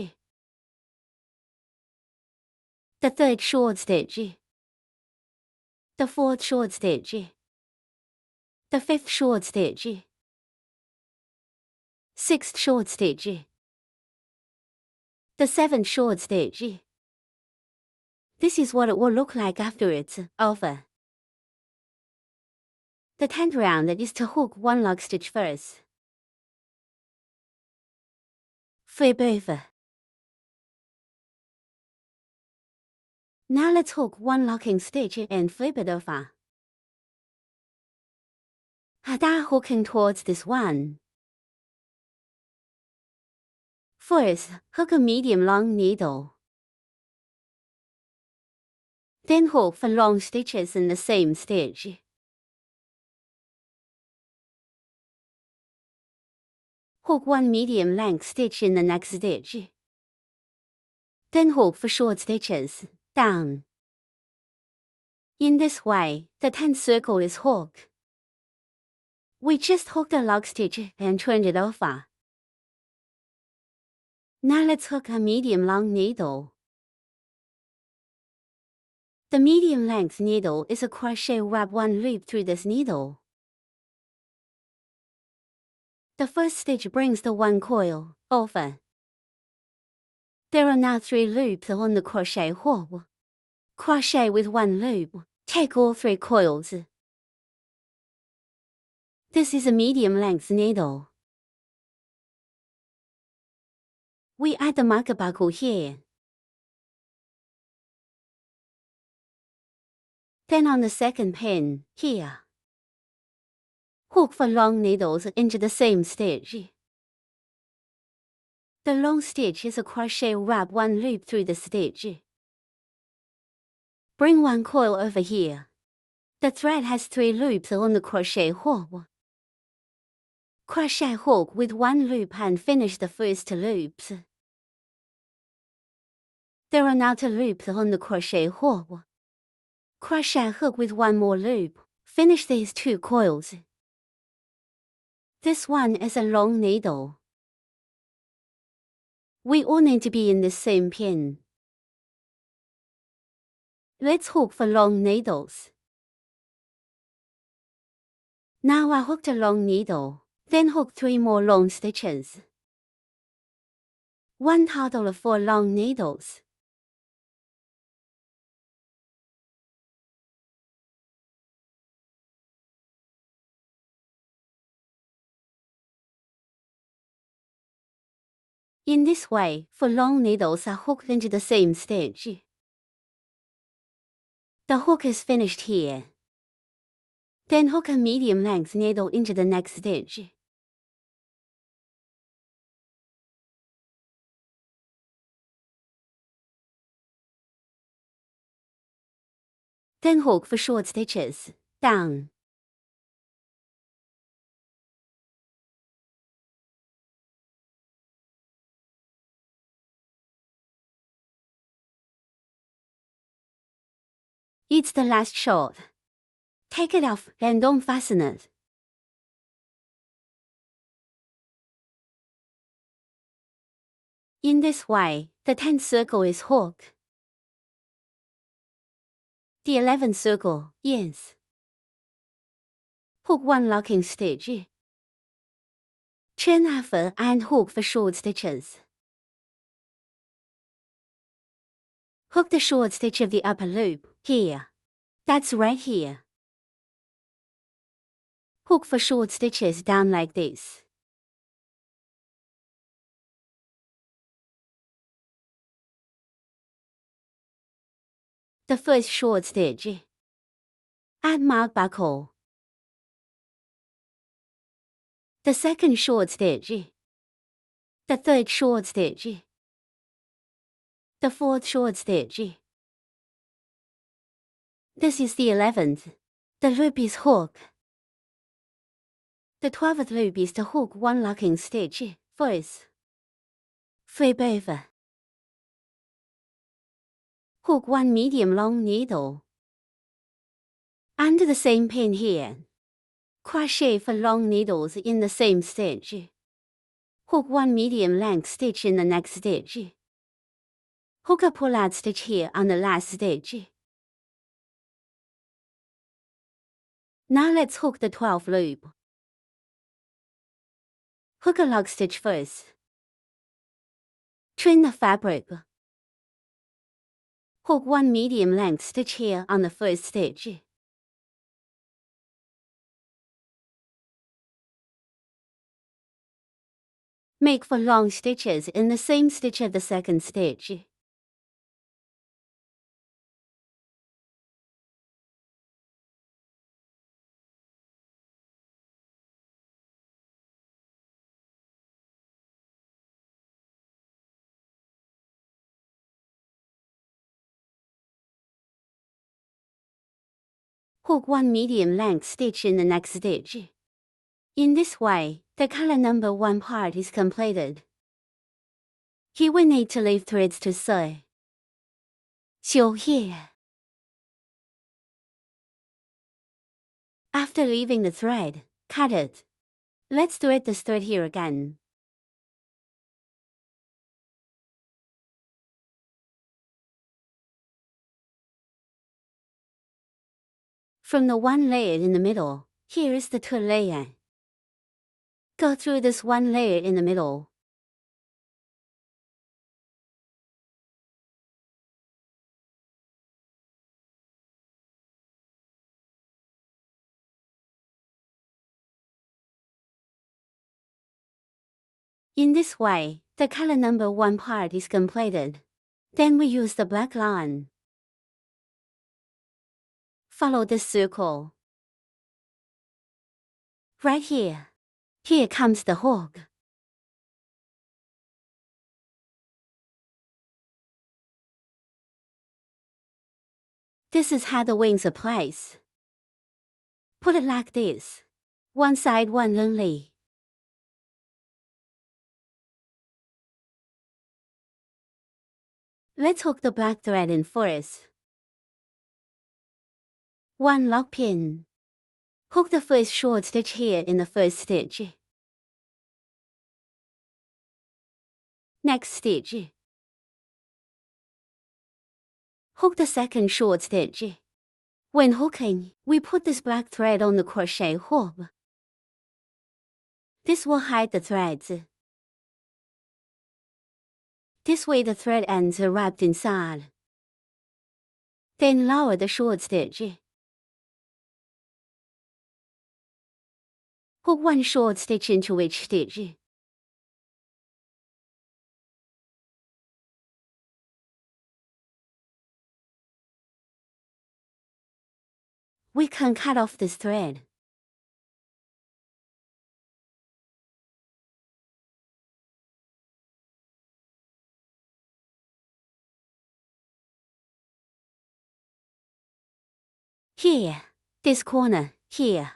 The third short stitch. The fourth short stitch. the 5th short stitch, 6th short stitch, the 7th short stitch. This is what it will look like after it's over. The 10th round is to hook 1 lock stitch first. Flip over. Now let's hook 1 locking stitch and flip it over. Start hooking towards this one. First, hook a medium long needle. Then hook for long stitches in the same stitch. Hook 1 medium length stitch in the next stitch. Then hook for short stitches, down. In this way, the 10th circle is hooked. We just hooked a lock stitch and turned it over. Now let's hook a medium long needle. The medium length needle is a crochet wrap 1 loop through this needle. The first stitch brings the 1 coil over. There are now 3 loops on the crochet hook. Crochet with 1 loop. Take all 3 coils. This is a medium length needle. We add the marker buckle here. Then on the second pin, here. Hook for long needles into the same stitch. The long stitch is a crochet wrap 1 loop through the stitch. Bring 1 coil over here. The thread has 3 loops on the crochet hook. Crochet hook with 1 loop and finish the first 2 loops. There are now 2 loops on the crochet hook. Crochet hook with 1 more loop. Finish these 2 coils. This one is a long needle. We all need to be in the same pin. Let's hook for long needles. Now I hooked a long needle, then hook 3 more long stitches. 1 total of 4 long needles. In this way, 4 long needles are hooked into the same stitch. The hook is finished here. Then hook a medium length needle into the next stitch. Then hook for short stitches, down. It's the last short. Take it off and unfasten it. In this way, the 10th circle is hooked. The 11th circle ends. Hook 1 locking stitch. Turn over and hook for short stitches. Hook the short stitch of the upper loop, here. That's right here. Hook for short stitches down like this. The first short stitch. Add mark buckle. The second short stitch. The third short stitch. The 4th short stitch. This is the 11th. The loop is hooked. The 12th loop is to hook 1 locking stitch first. Flip over. Hook 1 medium long needle. Under the same pin here. Crochet for long needles in the same stitch. Hook 1 medium length stitch in the next stitch. Hook a pull-out stitch here on the last stitch. Now let's hook the 12th loop. Hook a log stitch first. Trim the fabric. Hook one medium length stitch here on the first stitch. Make 4 long stitches in the same stitch of the second stitch. Hook one medium length stitch in the next stitch. In this way, the color number 1 part is completed. Here we need to leave threads to sew. Sew here. After leaving the thread, cut it. Let's thread this thread here again. From the one layer in the middle, here is the 2 layer. Go through this one layer in the middle. In this way, the color number 1 part is completed. Then we use the black line. Follow this circle. Right here. Here comes the hook. This is how the wings are placed. Put it like this. One side one only. Let's hook the black thread in first. 1 lock pin. Hook the first short stitch here in the first stitch. Next stitch. Hook the second short stitch. When hooking, we put this black thread on the crochet hook. This will hide the threads. This way the thread ends are wrapped inside. Then lower the short stitch. Hook 1 short stitch into each stitch. We can cut off this thread. Here, this corner, here.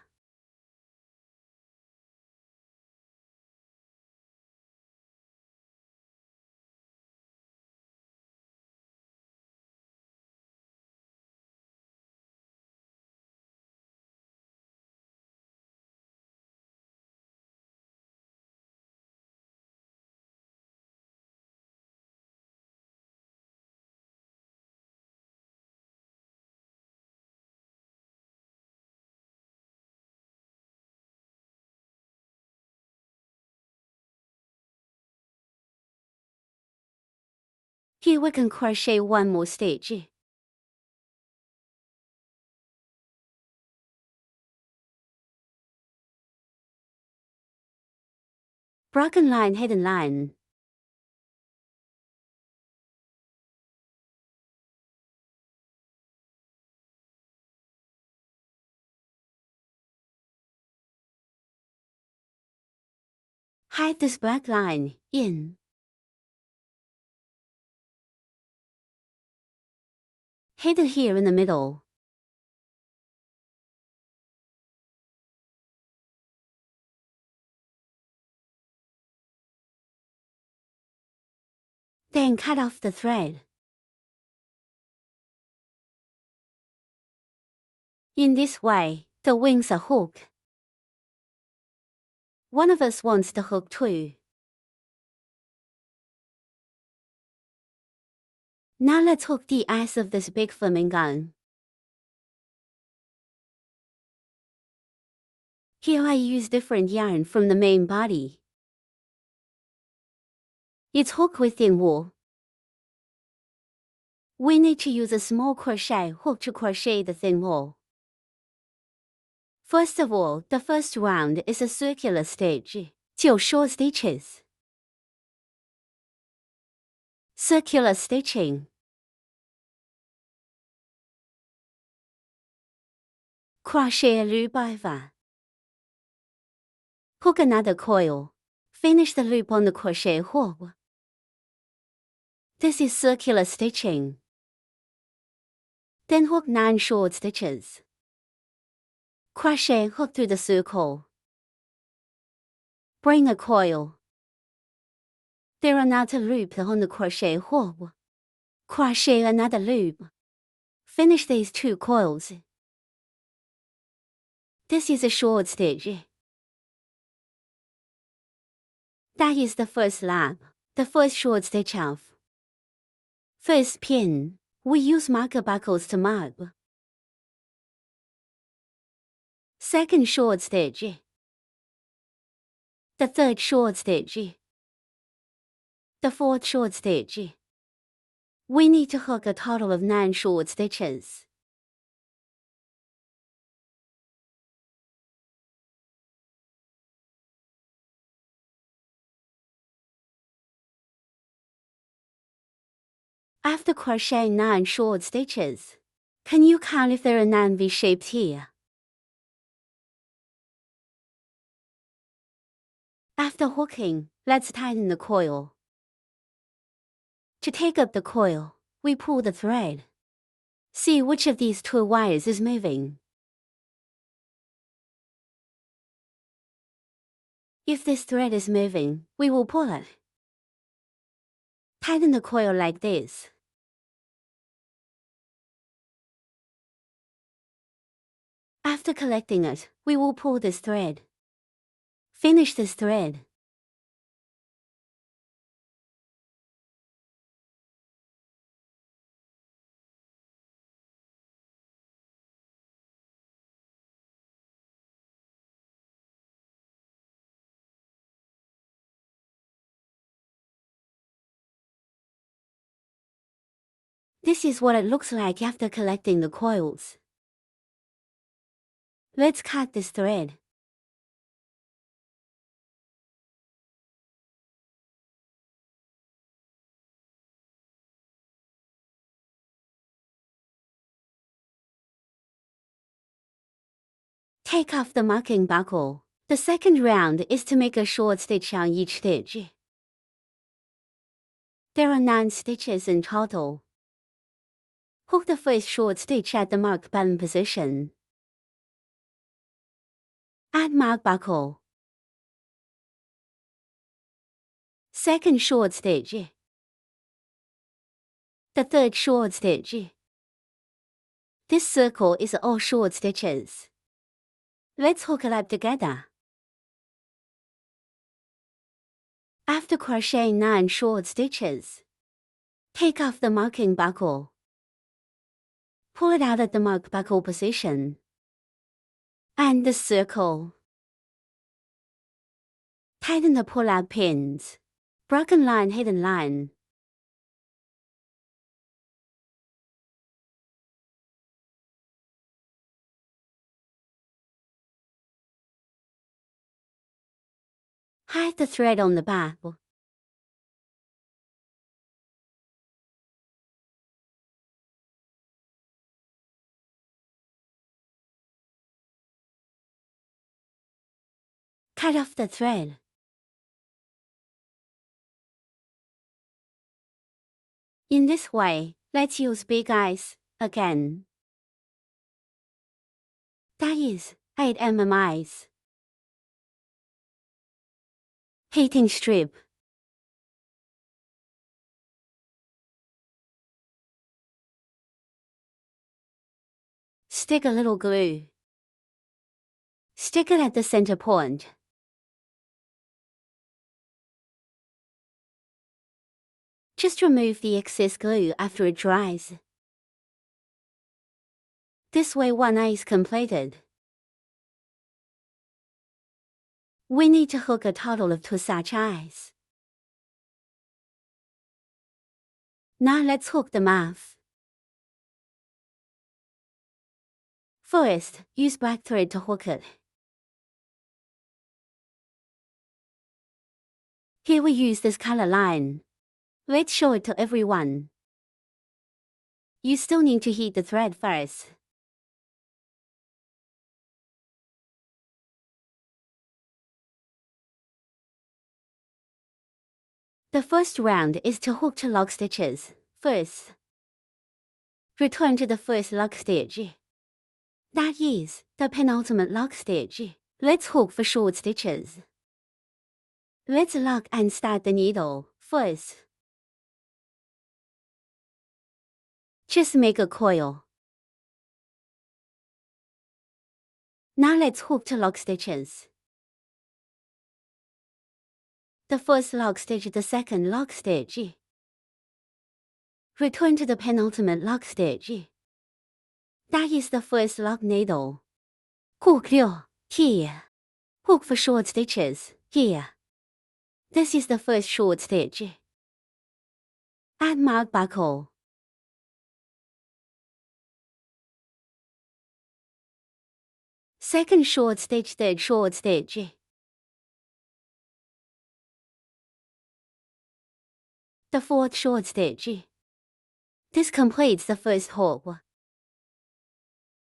Here we can crochet 1 more stitch. Broken line, hidden line. Hide this black line, in. Hidden here in the middle. Then cut off the thread. In this way, the wings are hooked. One of us wants the hook too. Now let's hook the eyes of this big flamingo. Here I use different yarn from the main body. It's hooked with thin wool. We need to use a small crochet hook to crochet the thin wool. First of all, the first round is a circular stitch, 9 short stitches. Circular stitching. Crochet.LuNuaFvy. Hook another coil. Finish the loop on the crochet hook. This is circular stitching. Then hook 9 short stitches. Crochet hook through the circle. Bring a coil. There another loop on the crochet hook. Crochet another loop. Finish these 2 coils. This is a short stitch. That is the first lap, the first short stitch off. First pin, we use marker buckles to mark. Second short stitch. The third short stitch. The fourth short stitch. We need to hook a total of 9 short stitches. After crocheting 9 short stitches, can you count if there are 9 V-shapes here? After hooking, let's tighten the coil. To take up the coil, we pull the thread. See which of these 2 wires is moving. If this thread is moving, we will pull it. Tighten the coil like this. After collecting it, we will pull this thread. Finish this thread. This is what it looks like after collecting the coils. Let's cut this thread. Take off the marking buckle. The second round is to make a short stitch on each stitch. There are 9 stitches in total. Hook the first short stitch at the mark button position. Add mark buckle. Second short stitch. The third short stitch. This circle is all short stitches. Let's hook it up together. After crocheting 9 short stitches, take off the marking buckle. Pull it out at the mark buckle position. And the circle. Tighten the pull-out pins. Broken line, hidden line. Hide the thread on the back. Cut off the thread. In this way, let's use big eyes again. That is 8 mm eyes. Heating strip. Stick a little glue. Stick it at the center point. Just remove the excess glue after it dries. This way one eye is completed. We need to hook a total of 2 such eyes. Now let's hook the mouth. First, use black thread to hook it. Here we use this color line. Let's show it to everyone. You still need to heat the thread first. The first round is to hook 2 lock stitches. First, return to the first lock stitch. That is, the penultimate lock stitch. Let's hook for short stitches. Let's lock and start the needle. First, just make a coil. Now let's hook 2 lock stitches. The first lock stitch, the second lock stitch. Return to the penultimate lock stitch. That is the first lock needle. Hook 6 here. Hook for short stitches here. This is the first short stitch. Add mark buckle. Second short stitch, third short stitch. The fourth short stitch. This completes the first hook.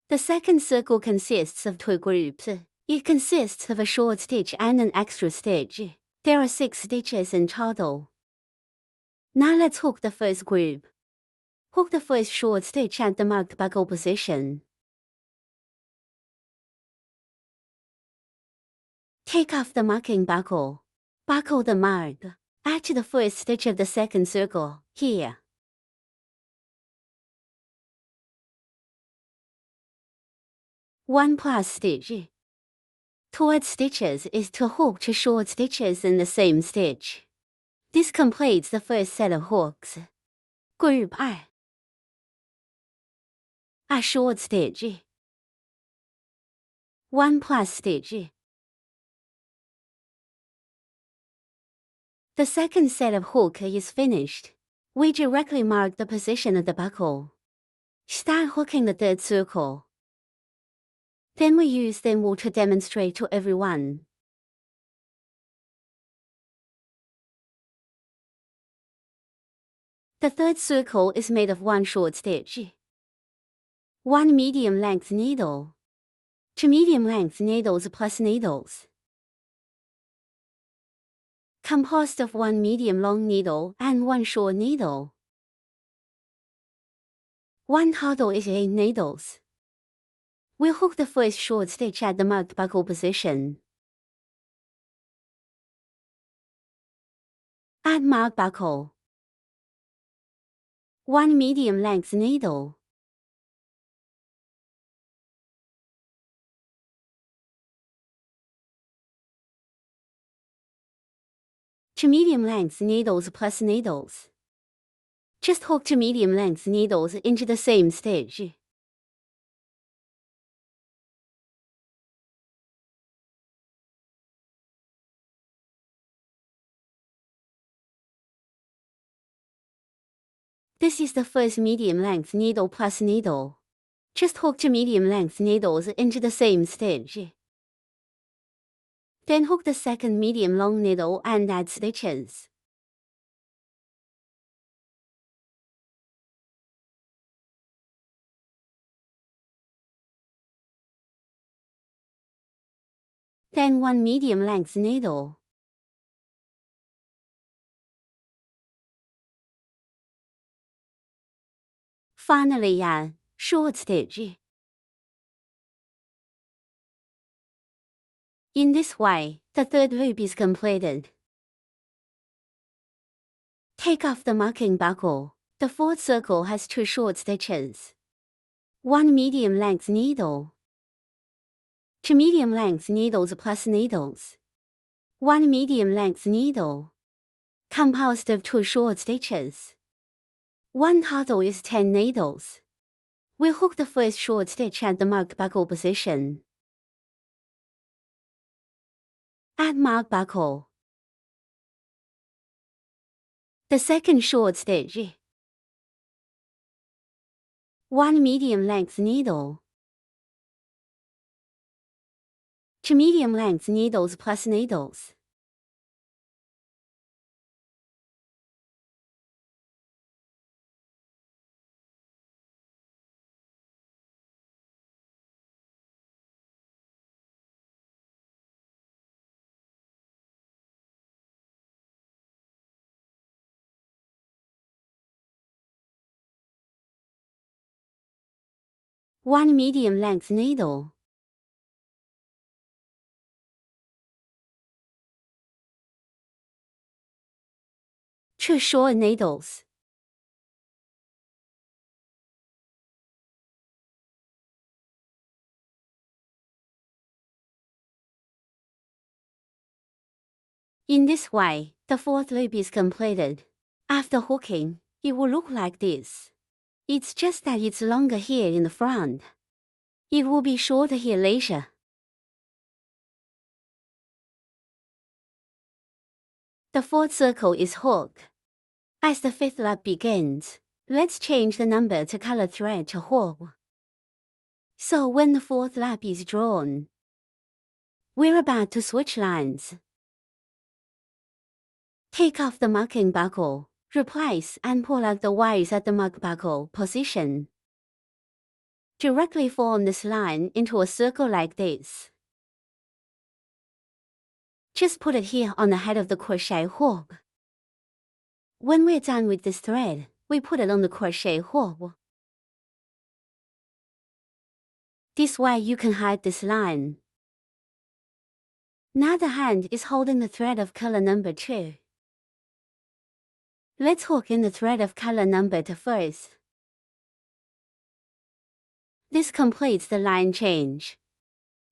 The second circle consists of 2 groups. It consists of a short stitch and an extra stitch. There are 6 stitches in total. Now let's hook the first group. Hook the first short stitch at the marked buckle position. Take off the marking buckle. Buckle the mark. Add to the first stitch of the second circle, here. One plus stitch. To add stitches is to hook 2 short stitches in the same stitch. This completes the first set of hooks. Group 2. A short stitch. 1 plus stitch. The second set of hook is finished. We directly mark the position of the buckle. Start hooking the third circle. Then we use them all to demonstrate to everyone. The third circle is made of 1 short stitch, 1 medium length needle, 2 medium length needles plus needles. Composed of 1 medium long needle and 1 short needle. 1 total is 8 needles. We'll hook the first short stitch at the marked buckle position. Add mark buckle. 1 medium length needle. Two medium length needles plus needles. Just hook 2 medium length needles into the same stitch. This is the first medium length needle plus needle. Just hook 2 medium length needles into the same stitch. Then hook the second medium long needle and add stitches. Then 1 medium length needle. Finally add short stitch. In this way, the third loop is completed. Take off the marking buckle. The fourth circle has 2 short stitches. 1 medium length needle. 2 medium length needles plus needles. 1 medium length needle. Composed of 2 short stitches. 1 total is 10 needles. We'll hook the first short stitch at the marked buckle position. Add mark buckle. The second short stitch. 1 medium length needle. 2 medium length needles plus needles. One medium length needle. Two short needles. In this way, the fourth loop is completed. After hooking, it will look like this. It's just that it's longer here in the front. It will be shorter here later. The fourth circle is hooked. As the fifth loop begins, let's change the number to color thread to hook. So when the fourth loop is drawn, we're about to switch lines. Take off the marking buckle, replace and pull out the wires at the mark buckle position. Directly form this line into a circle like this. Just put it here on the head of the crochet hook. When we're done with this thread, we put it on the crochet hook. This way you can hide this line. Now the hand is holding the thread of color number 2. Let's hook in the thread of color number 2 first. This completes the line change.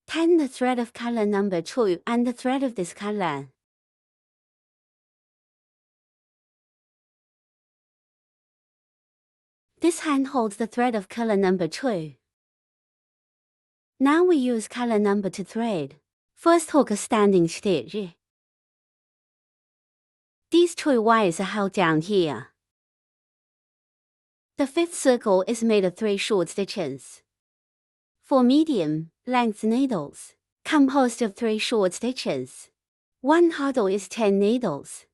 Turn the thread of color number 2 and the thread of this color. This hand holds the thread of color number 2. Now we use color number 2 thread. First hook a standing stitch. These 2 wires are held down here. The fifth circle is made of 3 short stitches. 4 medium length needles, composed of 3 short stitches. 1 hurdle is 10 needles.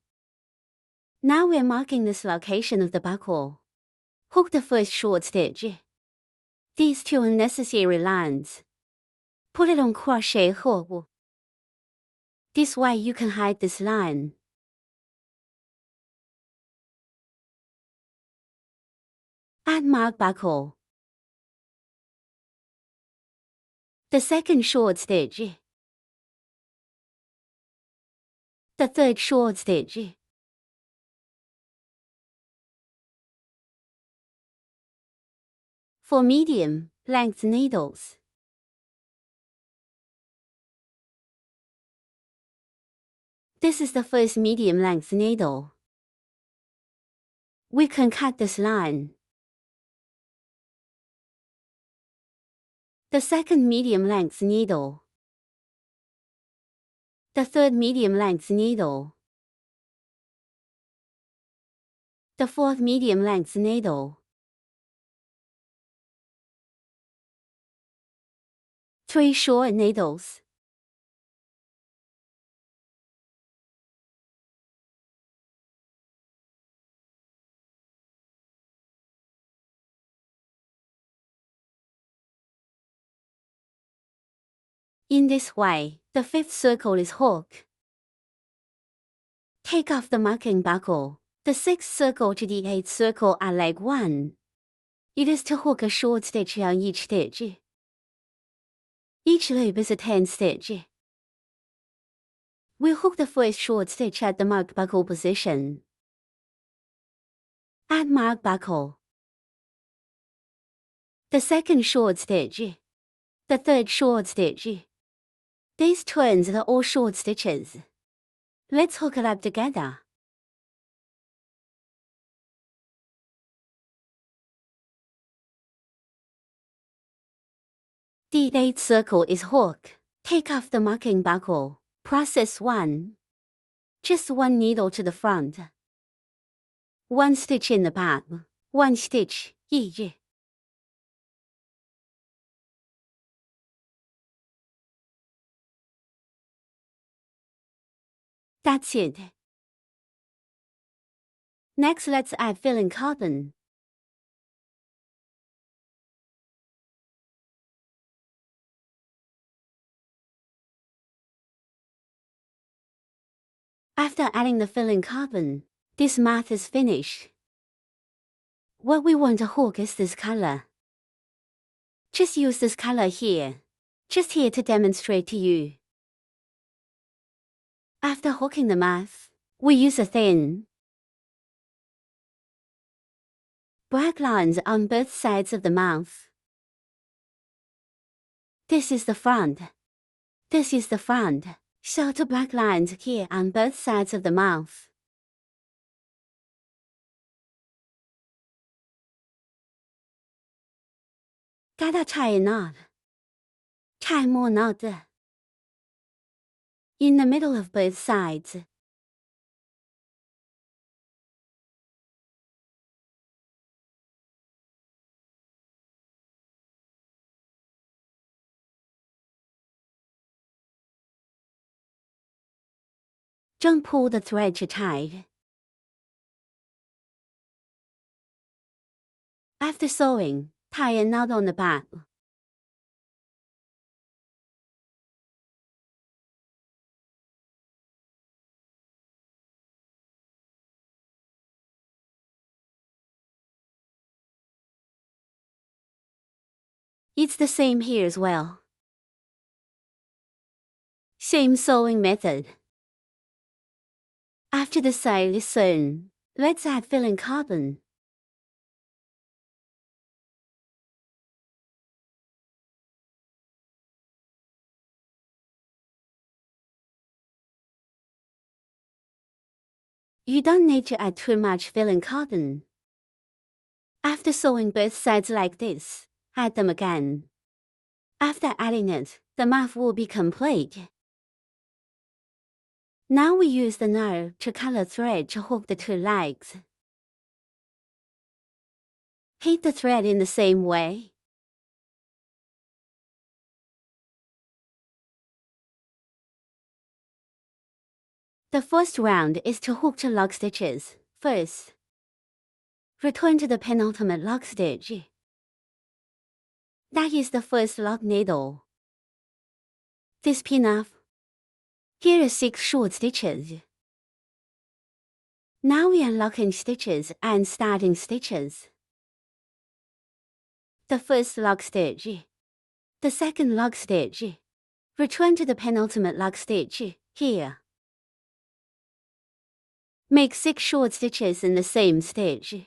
Now we're marking this location of the buckle. Hook the first short stitch. These 2 unnecessary lines. Put it on crochet hook. This way you can hide this line. Add mark buckle. The second short stitch. The third short stitch. For medium length needles. This is the first medium length needle. We can cut this line. The second medium length needle. The third medium length needle. The fourth medium length needle. 3 short needles. In this way, the fifth circle is hooked. Take off the marking buckle. The sixth circle to the eighth circle are like one. It is to hook a short stitch on each stitch. Each loop is a 10 stitch. We hook the first short stitch at the mark buckle position. Add mark buckle. The second short stitch. The third short stitch. These turns are all short stitches. Let's hook it up together. The eighth circle is hooked. Take off the marking buckle. Process 1. Just 1 needle to the front. 1 stitch in the back. 1 stitch, 一日. That's it. Next, let's add filling cotton. After adding the filling cotton, this math is finished. What we want to hook is this color. Just use this color here. Just here to demonstrate to you. After hooking the math, we use a thin black lines on both sides of the mouth. This is the front. This is the front. So the black lines here on both sides of the mouth. Gotta tie a knot. Tie more knot. In the middle of both sides. Don't pull the thread too tight. After sewing, tie a knot on the back. It's the same here as well. Same sewing method. After the side is sewn, let's add filling cotton. You don't need to add too much filling cotton. After sewing both sides like this, add them again. After adding it, the muff will be complete. Now we use the nail to color thread to hook the two legs. Heat the thread in the same way. The first round is to hook 2 lock stitches. First, return to the penultimate lock stitch. That is the first lock needle. This pin off. Here are 6 short stitches. Now we are locking stitches and starting stitches. The first lock stitch. The second lock stitch. Return to the penultimate lock stitch, here. Make 6 short stitches in the same stitch.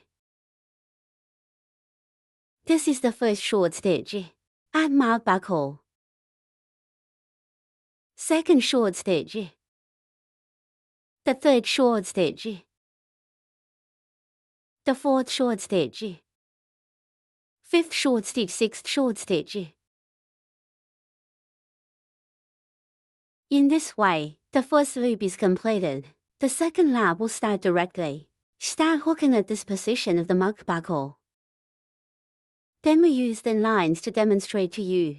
This is the first short stitch. Add mark buckle. Second short stitch. The third short stitch. The fourth short stitch. Fifth short stitch, sixth short stitch. In this way, the first loop is completed. The second loop will start directly. Start hooking at this position of the mark buckle. Then we use thin lines to demonstrate to you.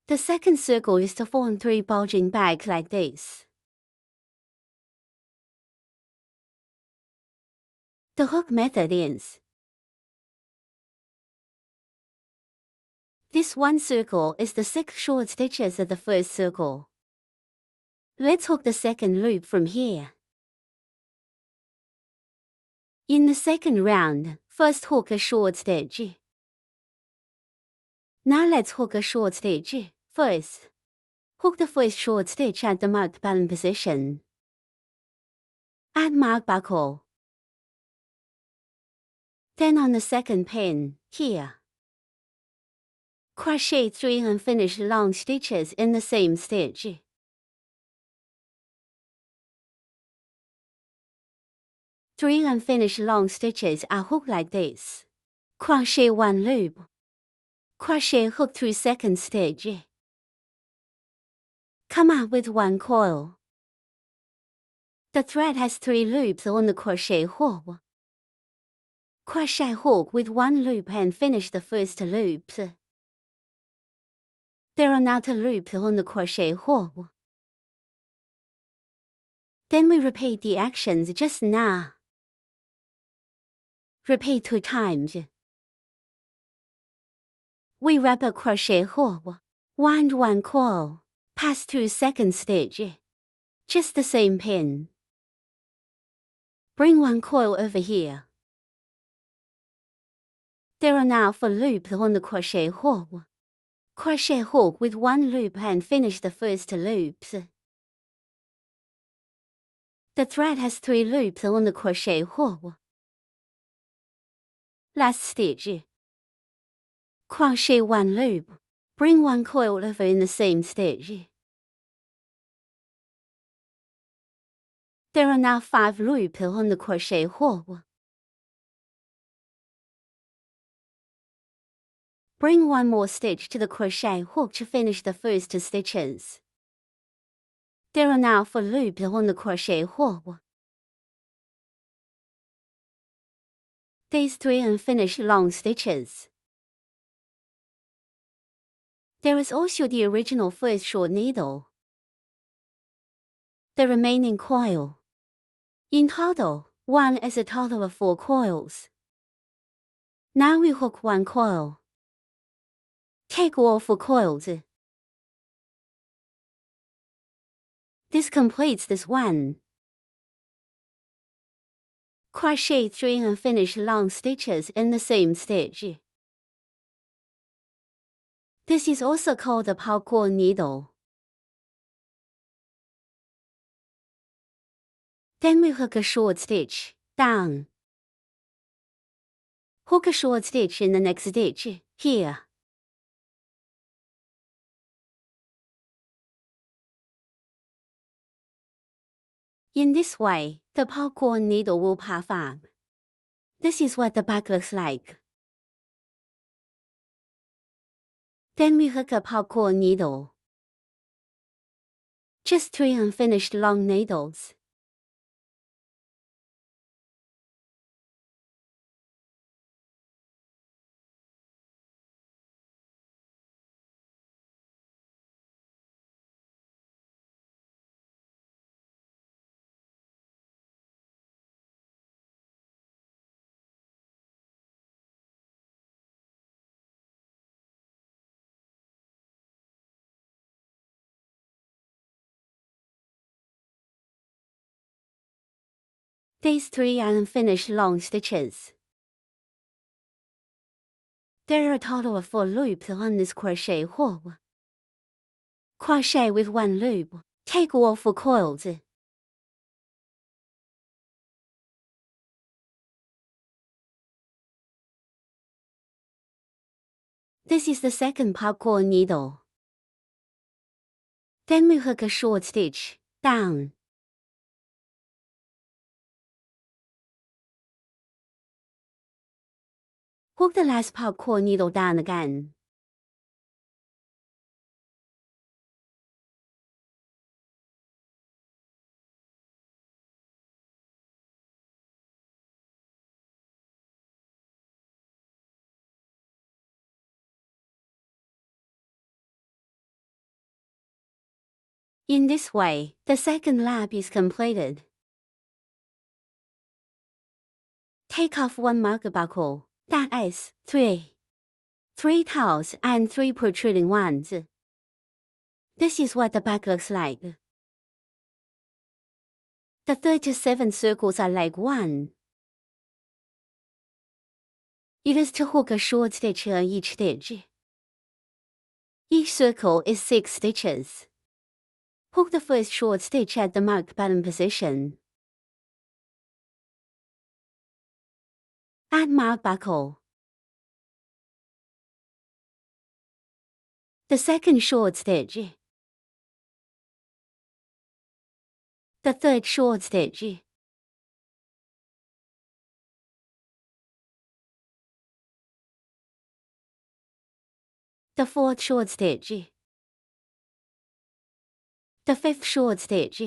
The second circle is to form 3 bulging bags like this. The hook method is: this one circle is the 6 short stitches of the first circle. Let's hook the second loop from here. In the second round, first hook a short stitch. Now let's hook a short stitch. First, hook the first short stitch at the marked button position. Add mark buckle. Then on the second pin, here. Crochet 3 unfinished long stitches in the same stitch. Three unfinished long stitches are hooked like this. Crochet 1 loop. Crochet hook through second stitch. Come up with 1 coil. The thread has 3 loops on the crochet hook. Crochet hook with 1 loop and finish the first loop. There are now 2 loops on the crochet hook. Then we repeat the actions just now. Repeat 2 times. We wrap a crochet hook, wind 1 coil, pass through second stitch, just the same pin. Bring 1 coil over here. There are now 4 loops on the crochet hook. Crochet hook with 1 loop and finish the first loops. The thread has 3 loops on the crochet hook. Last stitch. Crochet 1 loop. Bring 1 coil over in the same stitch. There are now 5 loops on the crochet hook. Bring 1 more stitch to the crochet hook to finish the first stitches. There are now 4 loops on the crochet hook. These 3 unfinished long stitches. There is also the original first short needle. The remaining coil. In total, 1 is a total of 4 coils. Now we hook 1 coil. Take all 4 coils. This completes this one. Crochet 3 unfinished long stitches in the same stitch. This is also called a popcorn needle. Then we hook a short stitch, down. Hook a short stitch in the next stitch, here. In this way, the popcorn needle will puff up. This is what the back looks like. Then we hook a popcorn needle. Just 3 unfinished long needles. These 3 are unfinished long stitches. There are a total of 4 loops on this crochet hook. Crochet with 1 loop. Take all 4 coils. This is the second popcorn needle. Then we hook a short stitch, down. Hook the last popcorn needle down again. In this way, the second lap is completed. Take off 1 marker buckle, that is, 3. 3 tails and 3 protruding ones. This is what the back looks like. The 37 circles are like 1. It is to hook a short stitch on each stitch. Each circle is 6 stitches. Hook the first short stitch at the marked bottom position. Add mark buckle. The second short stitch. The third short stitch. The fourth short stitch. The 5th short stitch,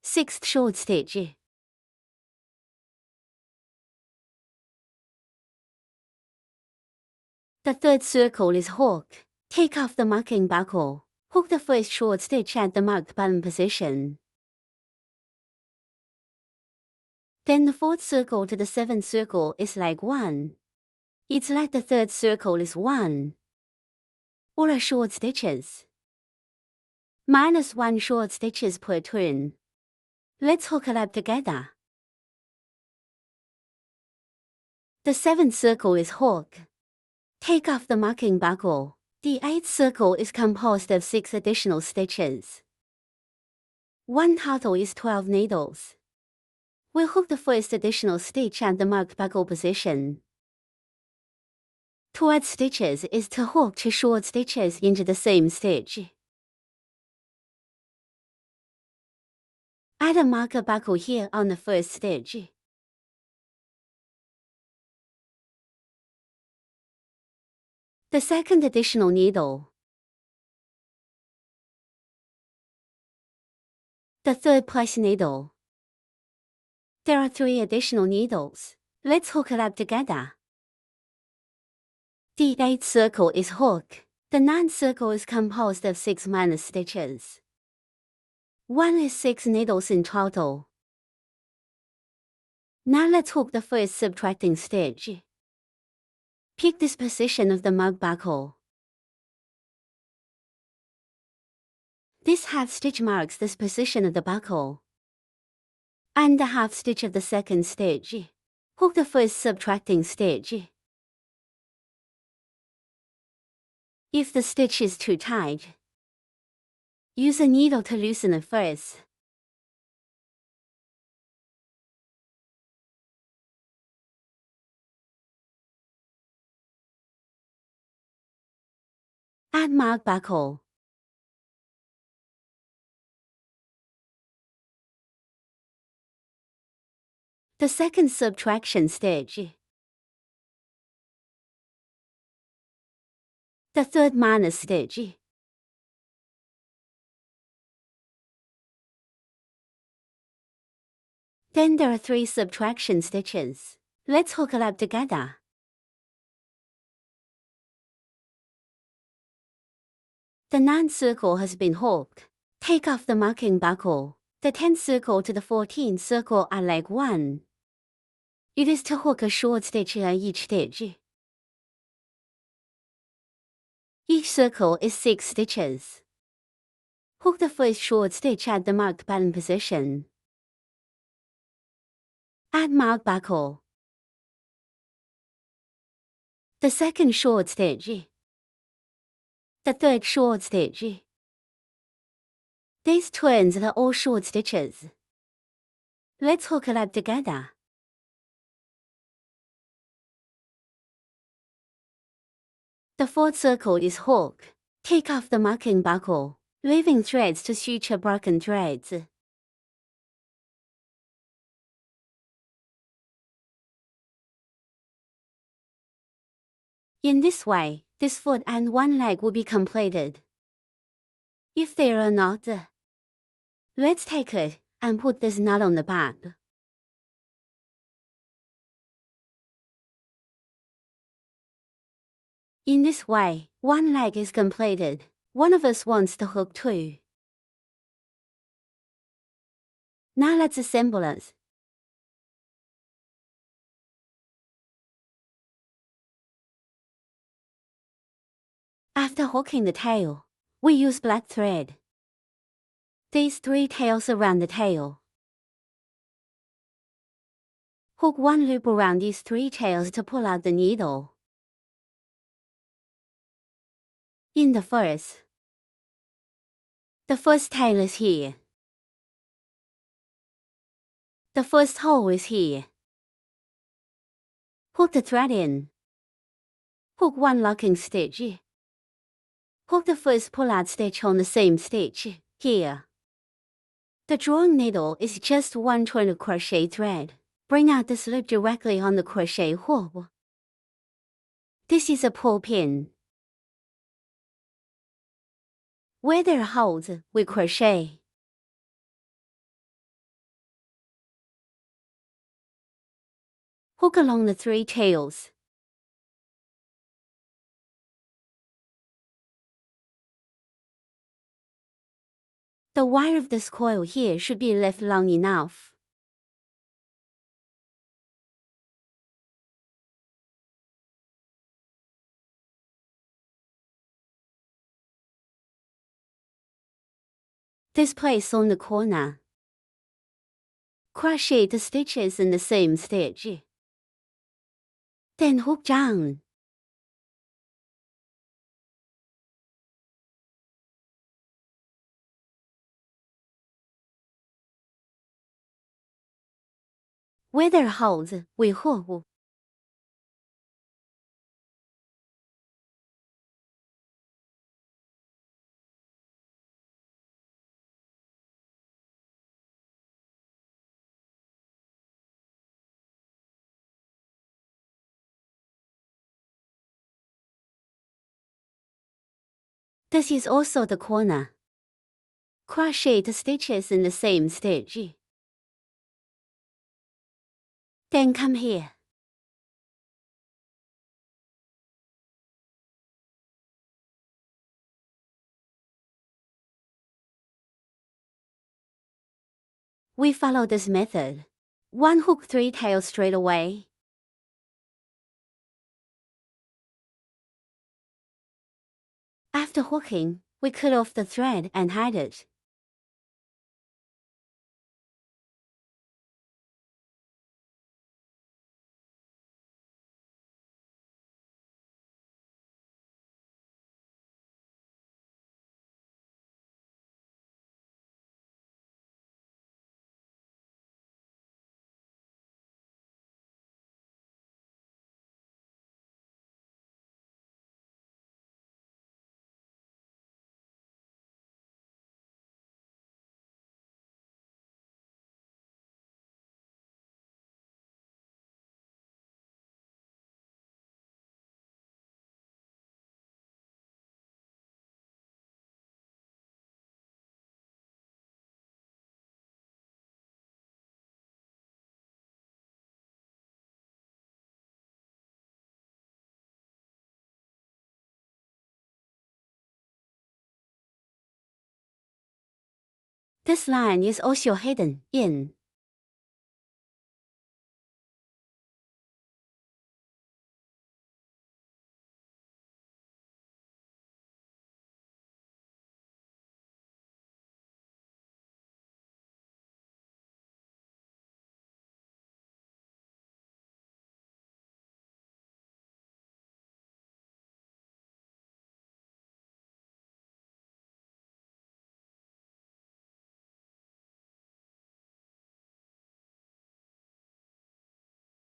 6th short stitch, the 3rd circle is hook. Take off the marking buckle. Hook the 1st short stitch at the marked button position. Then the 4th circle to the 7th circle is like 1. It's like the 3rd circle is 1. All are short stitches. -1 short stitches per turn. Let's hook it up together. The 7th circle is hook. Take off the marking buckle. The 8th circle is composed of 6 additional stitches. One total is 12 needles. We'll hook the 1st additional stitch at the marked buckle position. To add stitches is to hook 2 short stitches into the same stitch. Add a marker buckle here on the 1st stitch. The 2nd additional needle. The 3rd plus needle. There are 3 additional needles. Let's hook it up together. The 8th circle is hook. The 9th circle is composed of 6 minor stitches. 1 is 6 needles in total. Now let's hook the 1st subtracting stitch. Pick this position of the marked buckle. This half stitch marks this position of the buckle. And the half stitch of the 2nd stitch. Hook the 1st subtracting stitch. If the stitch is too tight, use a needle to loosen it first. Add marked buckle. The 2nd subtraction stitch. The 3rd minor stitch. Then there are 3 subtraction stitches. Let's hook it up together. The 9th circle has been hooked. Take off the marking buckle. The 10th circle to the 14th circle are like 1. It is to hook a short stitch at each stitch. Each circle is 6 stitches. Hook the 1st short stitch at the marked button position. Add marked buckle. The 2nd short stitch. The 3rd short stitch. These twins are all short stitches. Let's hook it up together. The 4th circle is hook. Take off the marking buckle, leaving threads to suture broken threads. In this way, this foot and one leg will be completed. If they are not, let's take it and put this knot on the back. In this way, one leg is completed. One of us wants to hook 2. Now let's assemble it. After hooking the tail, we use black thread. These 3 tails around the tail. Hook 1 loop around these 3 tails to pull out the needle. In the first tail is here. The first hole is here. Hook the thread in. Hook 1 locking stitch. Hook the 1st pull-out stitch on the same stitch, here. The drawing needle is just 1 turn of crochet thread. Bring out this loop directly on the crochet hook. This is a pull pin. Where there are holes, we crochet. Hook along the 3 tails. The wire of this coil here should be left long enough. This place on the corner. Crochet the stitches in the same stitch. Then hook down. Where there are holes, we hook. This is also the corner. Crochet the stitches in the same stitch. Then come here. We follow this method. 1 hook 3 tails straight away. After hooking, we cut off the thread and hide it. This line is also hidden in.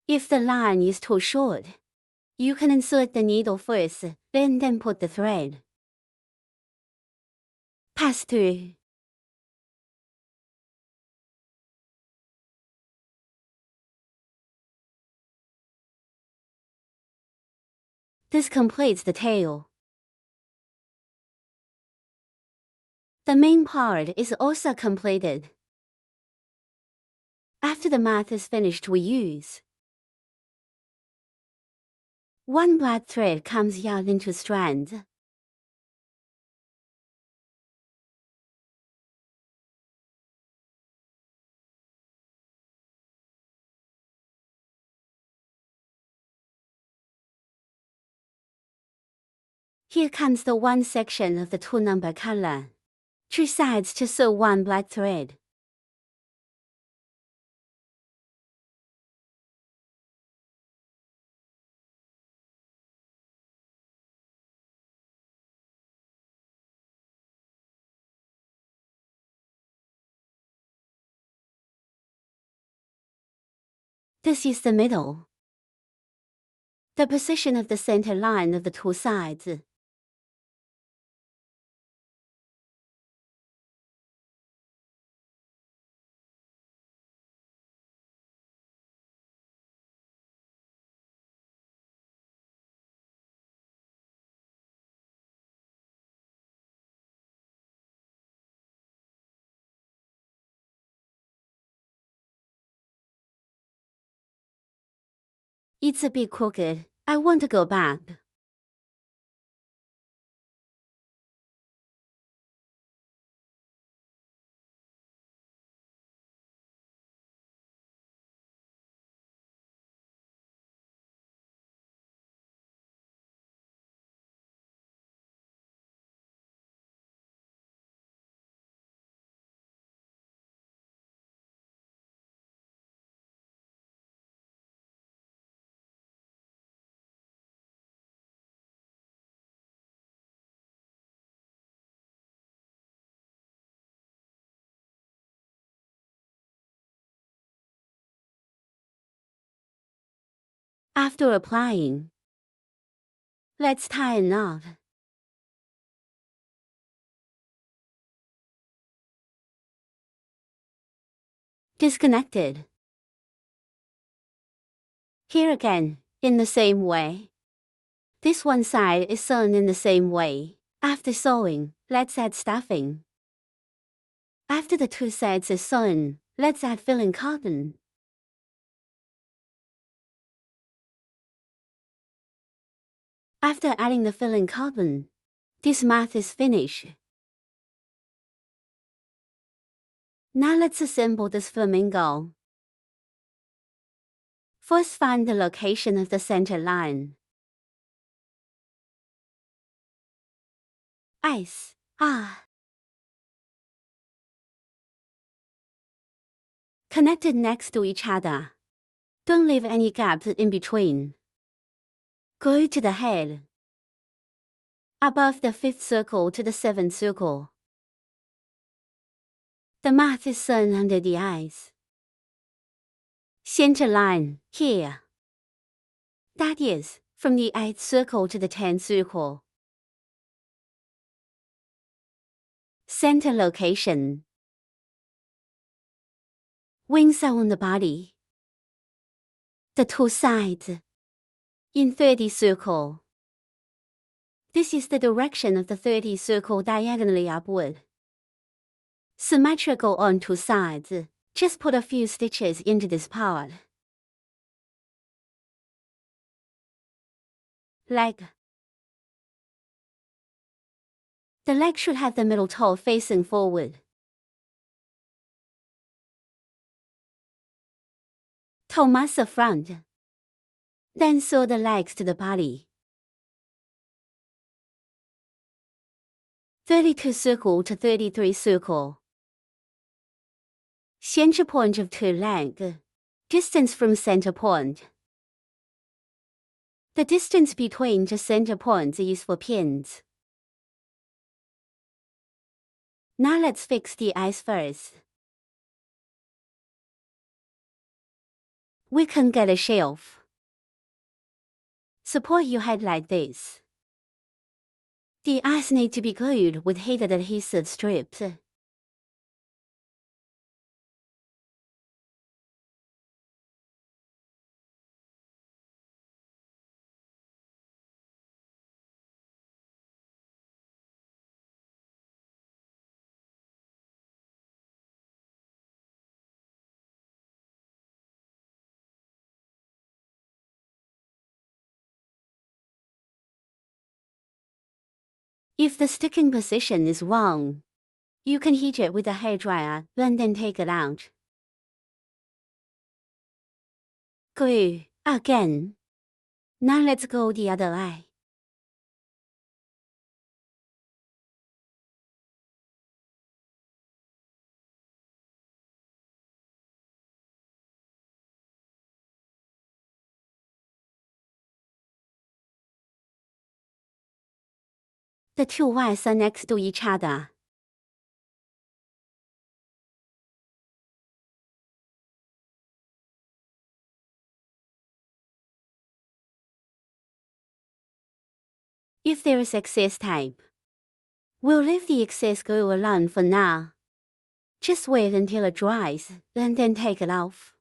If the line is too short, you can insert the needle first, then put the thread. Pass through. This completes the tail. The main part is also completed. After the mouth is finished, we use 1 black thread comes out into strands. Here comes the 1 section of the 2-number color. 3 sides to sew 1 black thread. This is the middle. The position of the center line of the 2 sides. It's a bit crooked. I want to go back. After applying, let's tie a knot. Disconnected. Here again, in the same way. This one side is sewn in the same way. After sewing, let's add stuffing. After the two sides are sewn, let's add filling cotton. After adding the filling cotton, this math is finished. Now let's assemble this flamingo. First, find the location of the center line. Ice. Connected next to each other. Don't leave any gaps in between. Go to the head. Above the 5th circle to the 7th circle. The math is sewn under the eyes. Center line, here. That is, from the 8th circle to the 10th circle. Center location. Wings are on the body. The two sides. In 30 circle. This is the direction of the 30 circle diagonally upward. Symmetrical on two sides. Just put a few stitches into this part. Leg. The leg should have the middle toe facing forward. Toe muscle front. Then sew the legs to the body. 32 circle to 33 circle. Center point of two leg. Distance from center point. The distance between the center points is for pins. Now let's fix the eyes first. We can get a shelf. Support your head like this. The eyes need to be glued with heated adhesive strips. If the sticking position is wrong, you can heat it with a hairdryer and then take it out. Glue again. Now let's go the other eye. The two eyes are next to each other. If there is excess tape, we'll leave the excess glue alone for now. Just wait until it dries, and then take it off.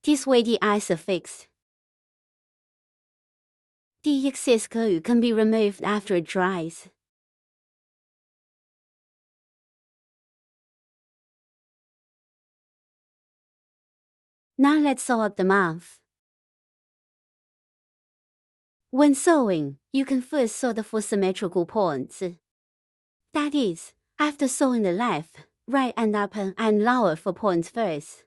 This way the eyes are fixed. The excess glue can be removed after it dries. Now let's sew up the mouth. When sewing, you can first sew the four symmetrical points. That is, after sewing the left, right and upper and lower 4 points first.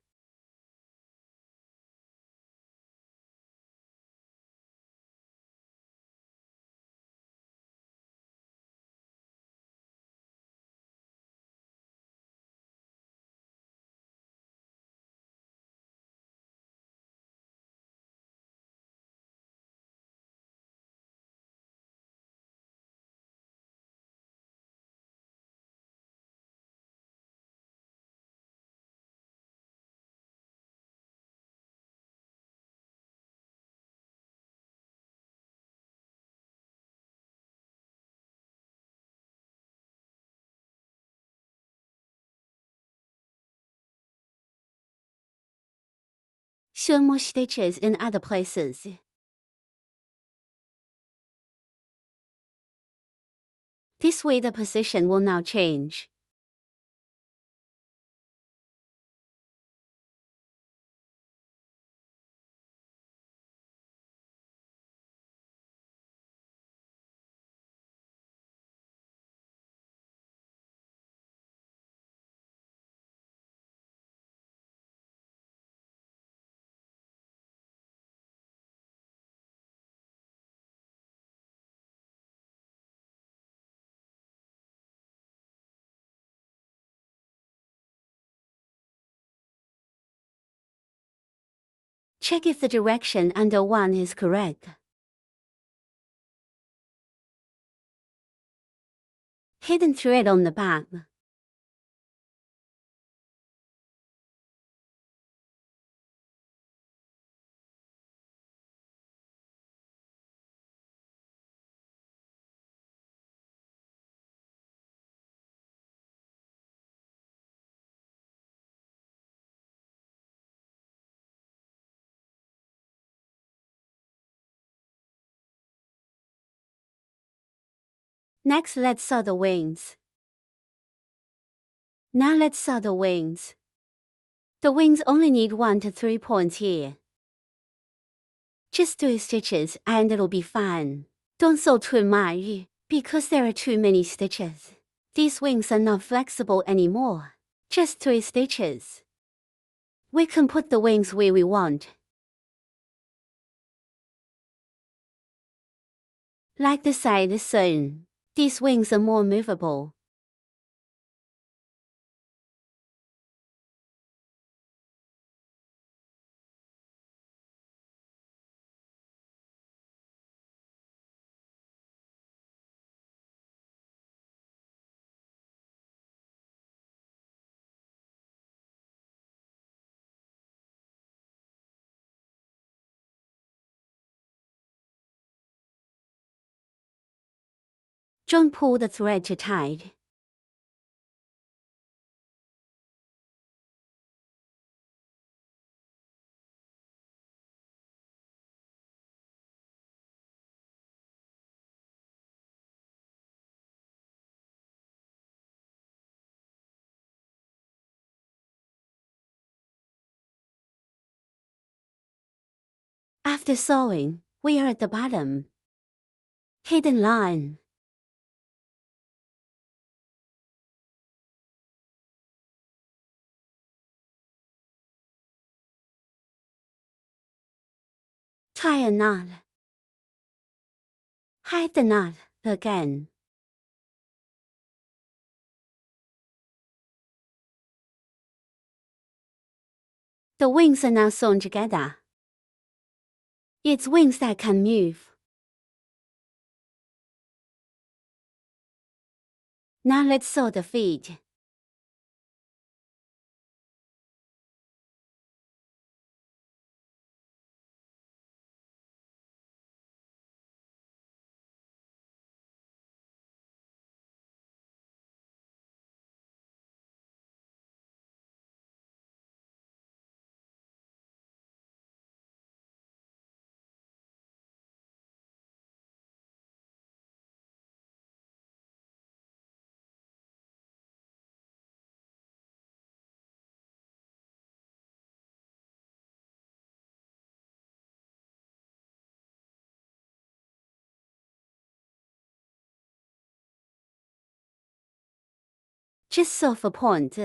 Sew more stitches in other places. This way the position will now change. Check if the direction under one is correct. Hidden thread on the back. Next, let's sew the wings. Now let's sew the wings. The wings only need 1 to 3 points here. Just 3 stitches and it'll be fine. Don't sew too much, because there are too many stitches. These wings are not flexible anymore. Just 3 stitches. We can put the wings where we want. Like the side is sewn. These wings are more movable. Don't pull the thread too tight. After sewing, we are at the bottom. Hidden line. Tie a knot. Hide the knot again. The wings are now sewn together. It's wings that can move. Now let's sew the feet. just so for point.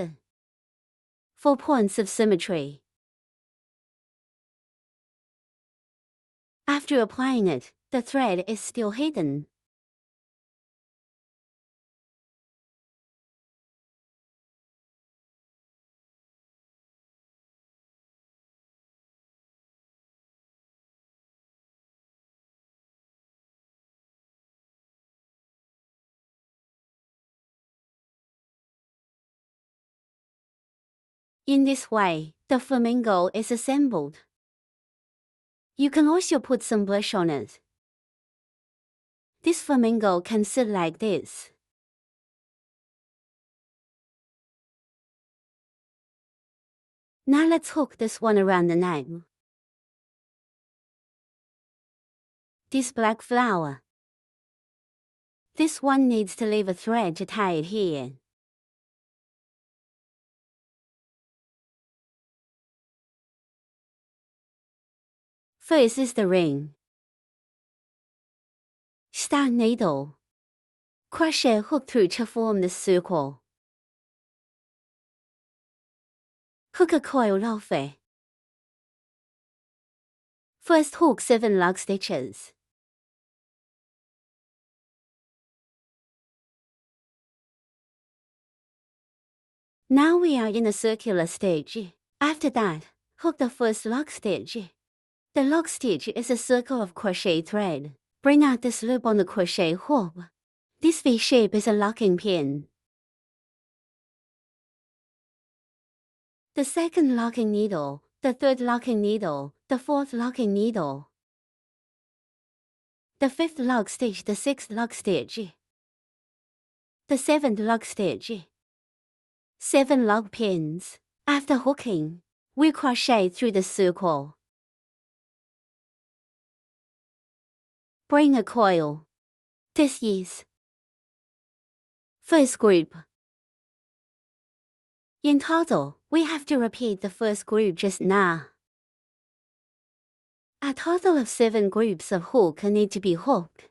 For points of symmetry. After applying it, the thread is still hidden. In this way, the flamingo is assembled. You can also put some blush on it. This flamingo can sit like this. Now let's hook this one around the neck. This black flower. This one needs to leave a thread to tie it here. First is the ring. Start needle. Crochet hook through to form the circle. Hook a coil off it. First hook 7 lock stitches. Now we are in a circular stitch. After that, hook the first lock stitch. The lock stitch is a circle of crochet thread. Bring out this loop on the crochet hook. This V shape is a locking pin. The second locking needle, the third locking needle, the fourth locking needle, the fifth lock stitch, the sixth lock stitch, the seventh lock stitch. 7 lock pins. After hooking, we crochet through the circle. Bring a coil. This is first group. In total, we have to repeat the first group just now. A total of 7 groups of hook need to be hooked.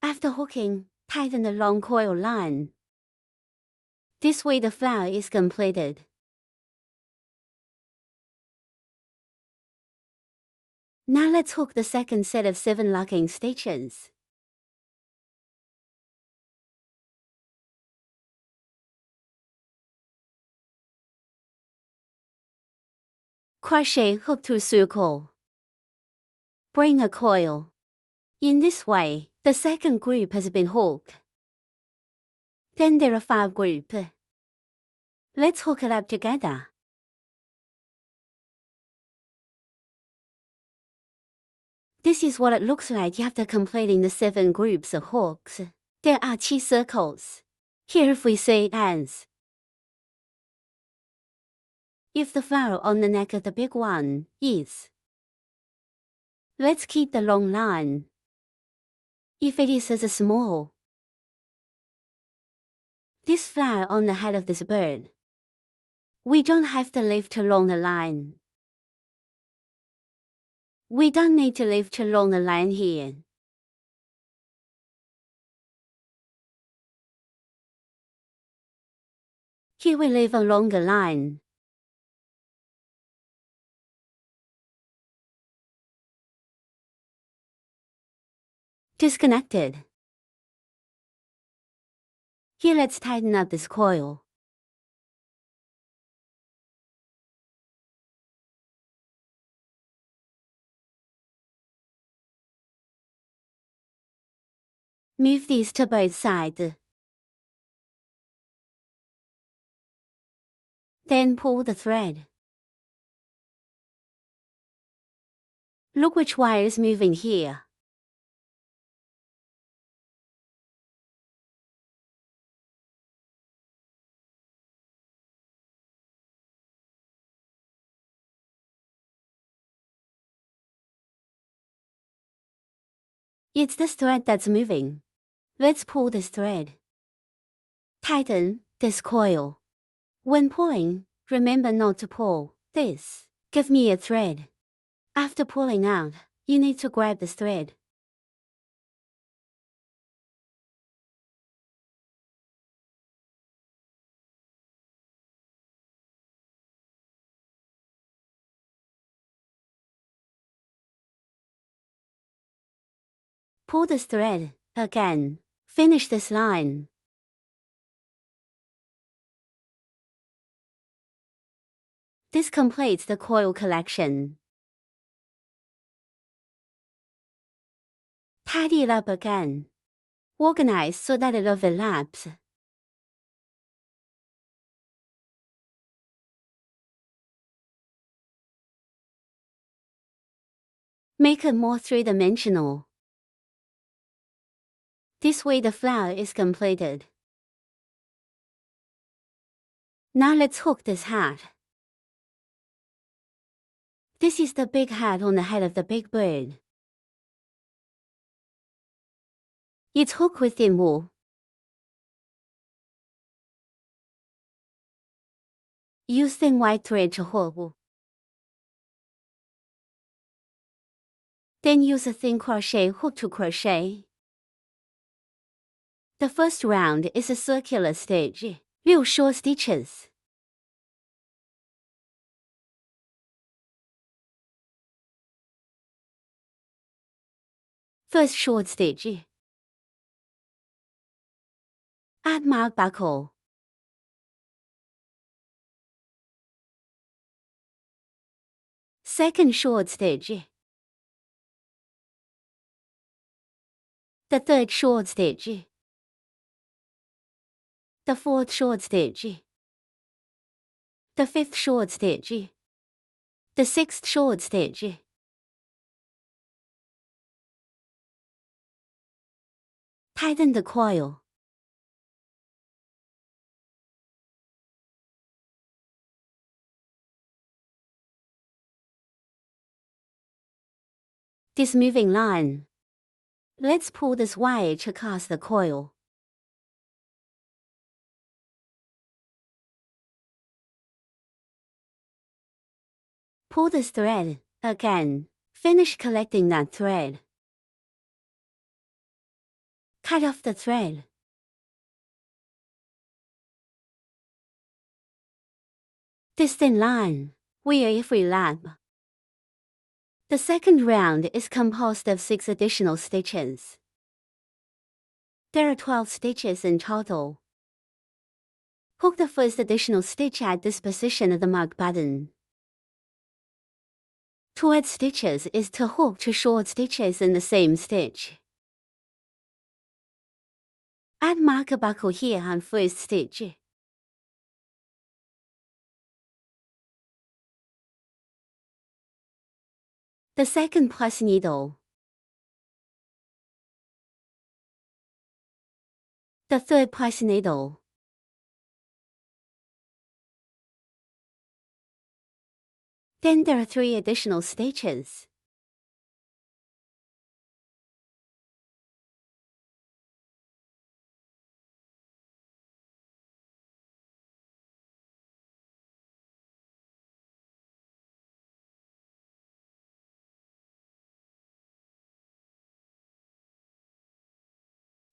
After hooking, tighten the long coil line. This way the flower is completed. Now let's hook the second set of 7 locking stitches. Crochet hook through circle. Bring a coil. In this way, the second group has been hooked. Then there are 5 groups. Let's hook it up together. This is what it looks like after completing the 7 groups of hooks. There are 2 circles. Here if we say it as, if the flower on the neck of the big one is, let's keep the long line. If it is as a small, this flower on the head of this bird, we don't have to lift along the line. We don't need to lift along the line here. Here we leave a longer line. Disconnected. Here let's tighten up this coil. Move these to both sides. Then pull the thread. Look which wire is moving here. It's this thread that's moving. Let's pull this thread. Tighten this coil. When pulling, remember not to pull this. Give me a thread. After pulling out, you need to grab this thread. Pull this thread, again. Finish this line. This completes the coil collection. Tidy it up again. Organize so that it overlaps. Make it more three-dimensional. This way the flower is completed. Now let's hook this hat. This is the big hat on the head of the big bird. It's hooked with thin wool. Use thin white thread to hook. Then use a thin crochet hook to crochet. The first round is a circular stitch, 6 short stitches. First short stitch. Add mark buckle. Second short stitch. The third short stitch. The fourth short stitch. The fifth short stitch. The sixth short stitch. Tighten the coil. This moving line. Let's pull this wire across the coil. Pull this thread, again. Finish collecting that thread. Cut off the thread. This thin line, where if we lap. The second round is composed of 6 additional stitches. There are 12 stitches in total. Hook the first additional stitch at this position of the mark button. To add stitches is to hook 2 short stitches in the same stitch. Add marker buckle here on first stitch. The second plus needle. The third plus needle. Then there are 3 additional stitches.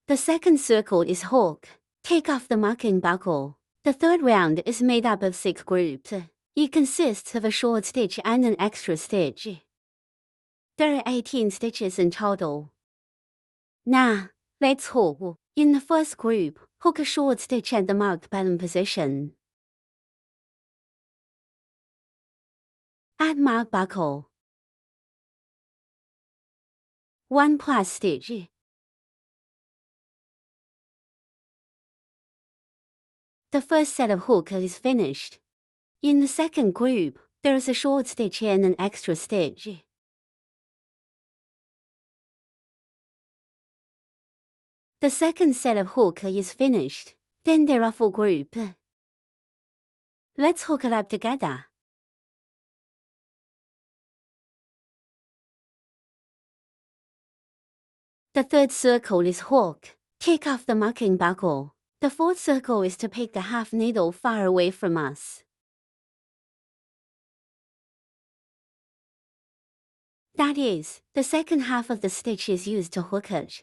The second circle is hook. Take off the marking buckle. The third round is made up of 6 groups. It consists of a short stitch and an extra stitch. There are 18 stitches in total. Now, let's hook. In the first group, hook a short stitch at the marked button position. Add mark buckle. 1 plus stitch. The first set of hook is finished. In the second group, there is a short stitch and an extra stitch. The second set of hook is finished. Then there are 4 groups. Let's hook it up together. The third circle is hook. Take off the marking buckle. The fourth circle is to pick the half needle far away from us. That is, the second half of the stitch is used to hook it.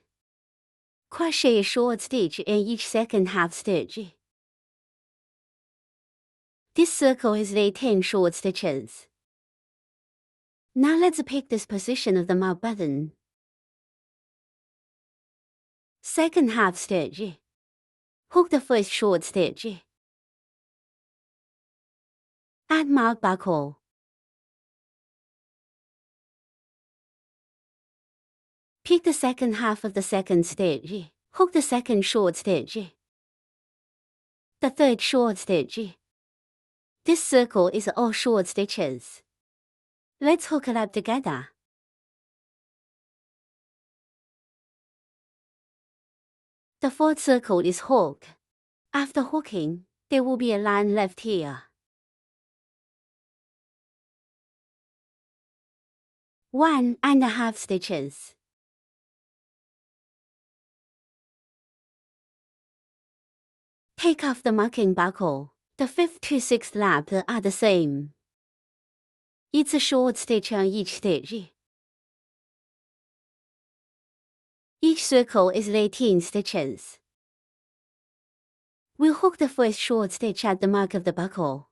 Crochet a short stitch in each second half stitch. This circle is 18 short stitches. Now let's pick this position of the mark button. Second half stitch. Hook the first short stitch. Add mark buckle. Pick the second half of the second stitch. Hook the second short stitch. The third short stitch. This circle is all short stitches. Let's hook it up together. The fourth circle is hooked. After hooking, there will be a line left here. 1.5 stitches. Take off the marking buckle. The 5th to 6th lap are the same. It's a short stitch on each stitch. Each circle is 18 stitches. We'll hook the first short stitch at the mark of the buckle.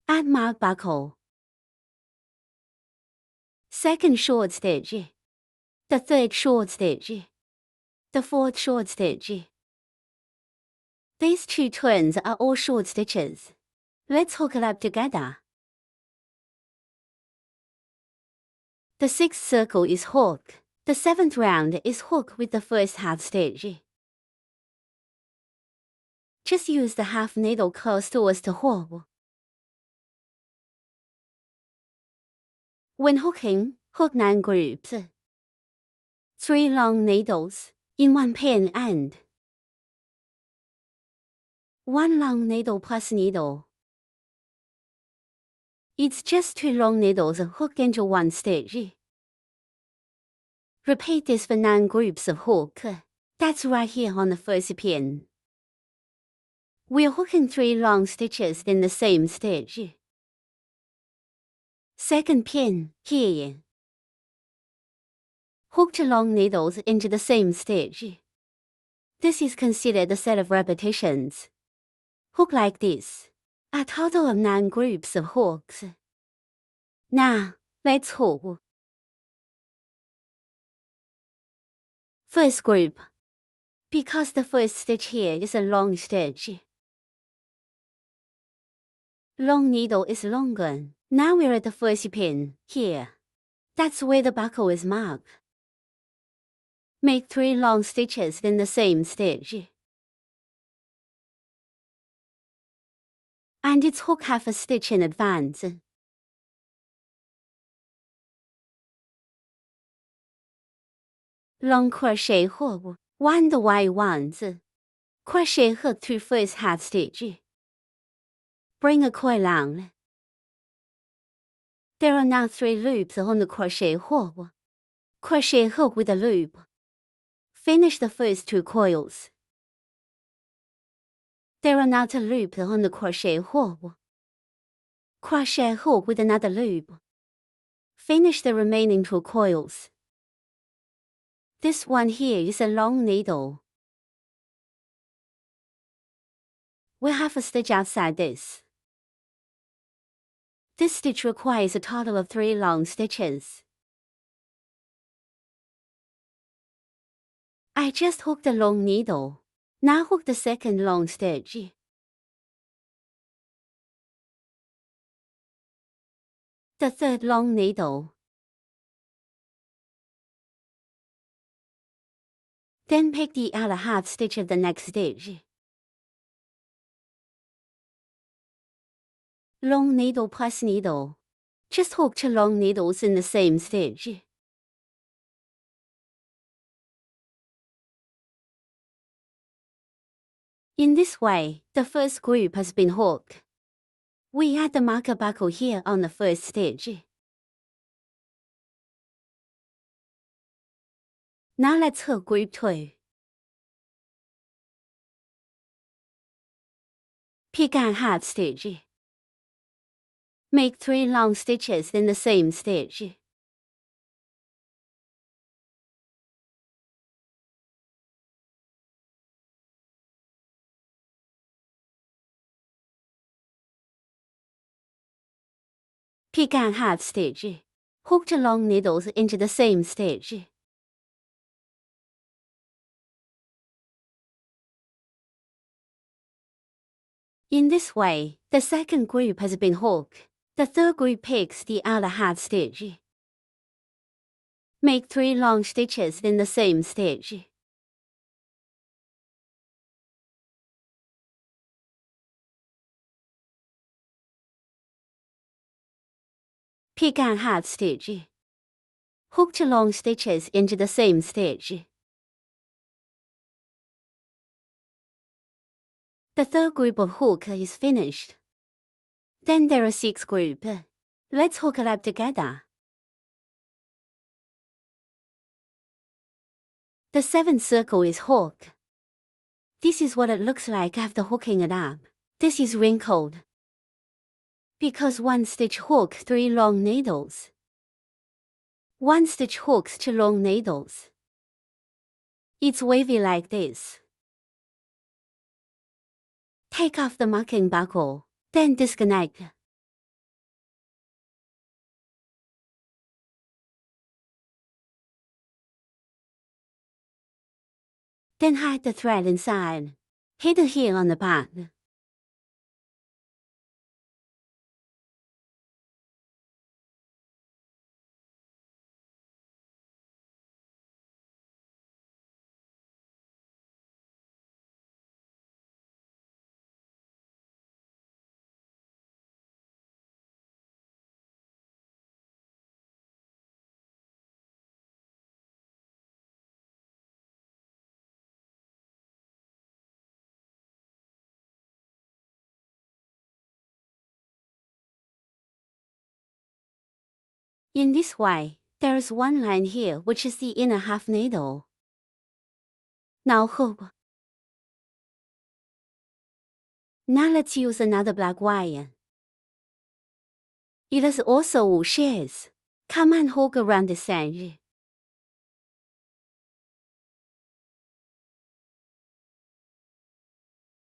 Add mark buckle. Second short stitch. The third short stitch. The fourth short stitch. These two turns are all short stitches. Let's hook it up together. The 6th circle is hooked. The 7th round is hooked with the first half stitch. Just use the half needle close towards the hole. When hooking, hook 9 groups. 3 long needles in one pin end. 1 long needle plus needle. It's just 2 long needles hooked into one stitch. Repeat this for 9 groups of hook. That's right here on the first pin. We're hooking 3 long stitches in the same stitch. Second pin, here. Hook 2 long needles into the same stitch. This is considered a set of repetitions. Hook like this. A total of 9 groups of hooks. Now, let's hook. First group. Because the first stitch here is a long stitch. Long needle is longer. Now we're at the first pin, here. That's where the buckle is marked. Make 3 long stitches in the same stitch. And it's hook half a stitch in advance. Long crochet hook, 1 the white ones. Crochet hook through first half stitch. Bring a coil on. There are now 3 loops on the crochet hook. Crochet hook with a loop. Finish the first 2 coils. There are now 2 loops on the crochet hook. Crochet hook with another loop. Finish the remaining 2 coils. This one here is a long needle. We'll have a stitch outside this. This stitch requires a total of 3 long stitches. I just hooked the long needle. Now hook the second long stitch. The third long needle. Then pick the other half stitch of the next stitch. Long needle plus needle. Just hook 2 long needles in the same stitch. In this way, the first group has been hooked. We add the marker buckle here on the first stitch. Now let's hook group 2. Pick a half stitch. Make 3 long stitches in the same stitch. Pick a half stitch. Hook 2 long needles into the same stitch. In this way, the second group has been hooked. The third group picks the other half stitch. Make 3 long stitches in the same stitch. Pick out half stitch. Hook 2 long stitches into the same stitch. The third group of hook is finished. Then there are 6 groups. Let's hook it up together. The 7th circle is hooked. This is what it looks like after hooking it up. This is wrinkled, because 1 stitch hooks 3 long needles. 1 stitch hooks 2 long needles. It's wavy like this. Take off the marking buckle, then disconnect. Then hide the thread inside. Hit the heel on the back. In this way, there is 1 line here which is the inner half needle. Now hook. Now let's use another black wire. It has also 5 shears. Come and hook around the edge.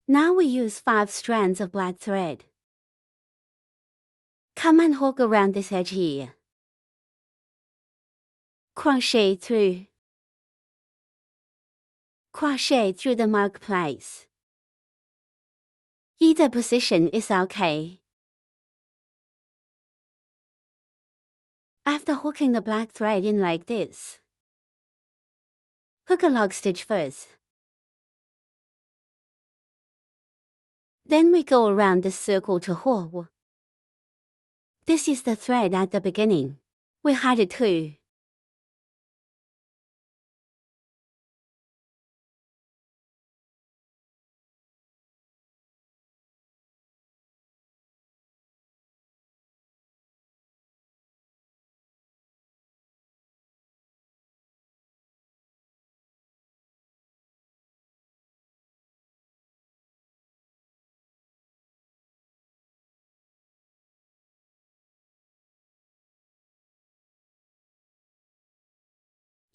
Now we use 5 strands of black thread. Come and hook around this edge here. Crochet through. Crochet through the mark place. Either position is okay. After hooking the black thread in like this, hook a log stitch first. Then we go around the circle to hook. This is the thread at the beginning. We hide it too.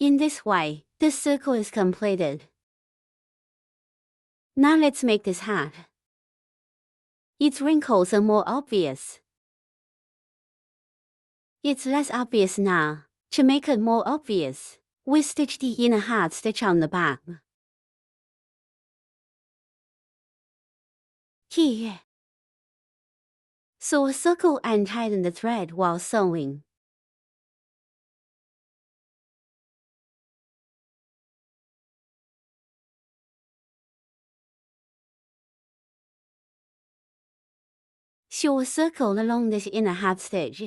In this way, this circle is completed. Now let's make this hat. Its wrinkles are more obvious. It's less obvious now. To make it more obvious, we stitch the inner half stitch on the back. Here. Sew a circle and tighten the thread while sewing. Sew a circle along this inner half stitch.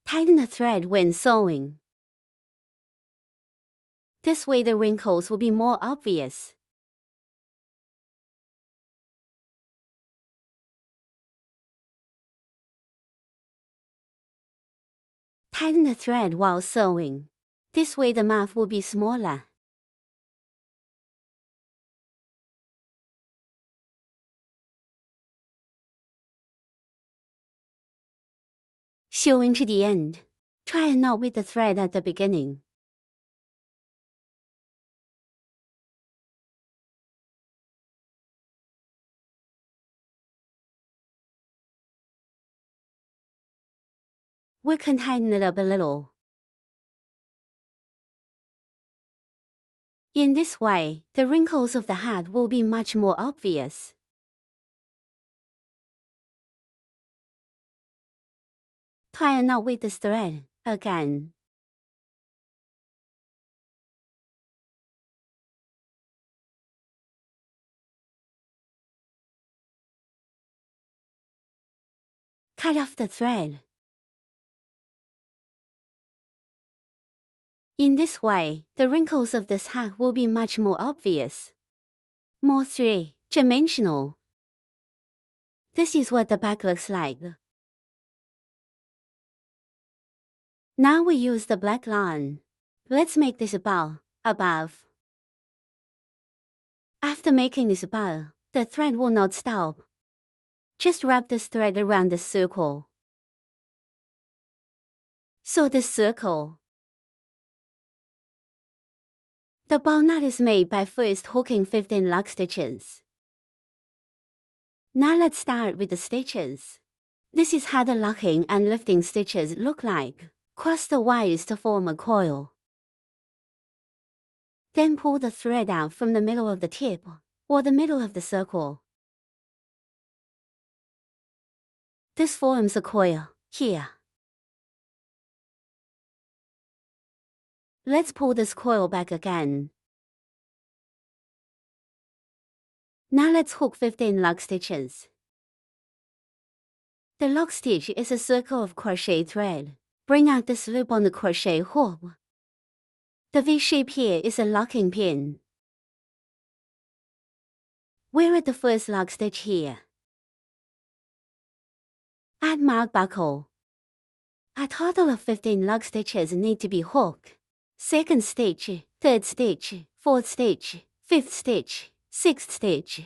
Tighten the thread when sewing. This way the wrinkles will be more obvious. Tighten the thread while sewing. This way the mouth will be smaller. Sewing to the end. Try a knot with the thread at the beginning. We can tighten it up a little. In this way, the wrinkles of the hat will be much more obvious. Tie a knot with this thread, again. Cut off the thread. In this way, the wrinkles of this hat will be much more obvious. More three-dimensional. This is what the back looks like. Now we use the black line. Let's make this a bow, above. After making this bow, the thread will not stop. Just wrap this thread around the circle. So this circle. The bow knot is made by first hooking 15 lock stitches. Now let's start with the stitches. This is how the locking and lifting stitches look like. Cross the wires to form a coil. Then pull the thread out from the middle of the tip, or the middle of the circle. This forms a coil, here. Let's pull this coil back again. Now let's hook 15 lock stitches. The lock stitch is a circle of crochet thread. Bring out this loop on the crochet hook. The V shape here is a locking pin. We're at the first lock stitch here. Add mark buckle. A total of 15 lock stitches need to be hooked. Second stitch, third stitch, fourth stitch, fifth stitch, sixth stitch.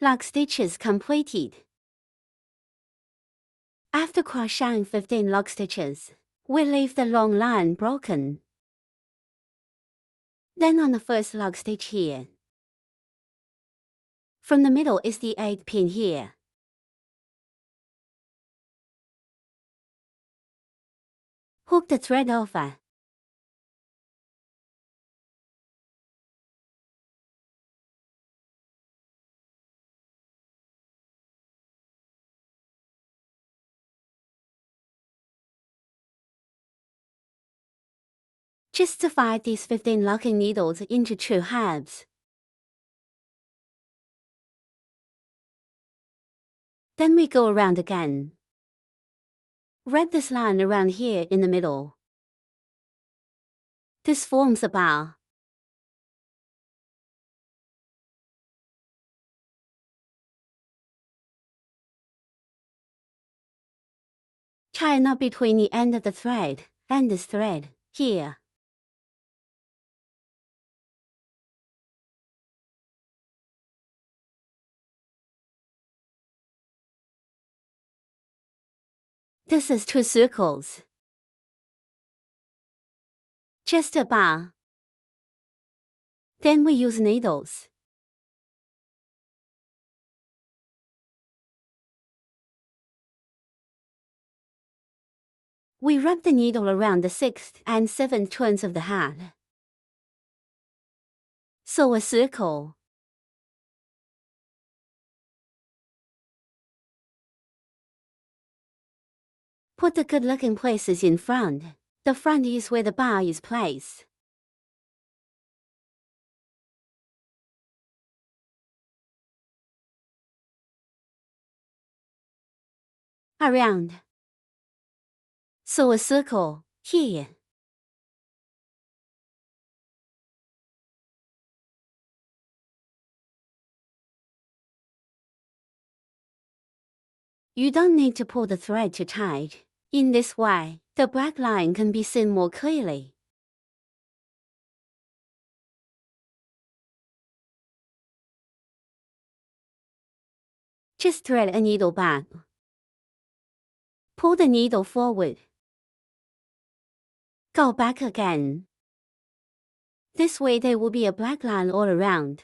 Lock stitches completed. After crocheting 15 lock stitches, we leave the long line broken. Then on the first lock stitch here. From the middle is the 8th pin here. Hook the thread over. Just divide these 15 locking needles into 2 halves. Then we go around again. Wrap this line around here in the middle. This forms a bar. Tie a knot between the end of the thread and this thread, here. This is 2 circles. Just a bar. Then we use needles. We wrap the needle around the 6th and 7th turns of the hat. Sew a circle. Put the good-looking places in front. The front is where the bar is placed. Around. Sew a circle, here. You don't need to pull the thread too tight. In this way, the black line can be seen more clearly. Just thread a needle back. Pull the needle forward. Go back again. This way there will be a black line all around.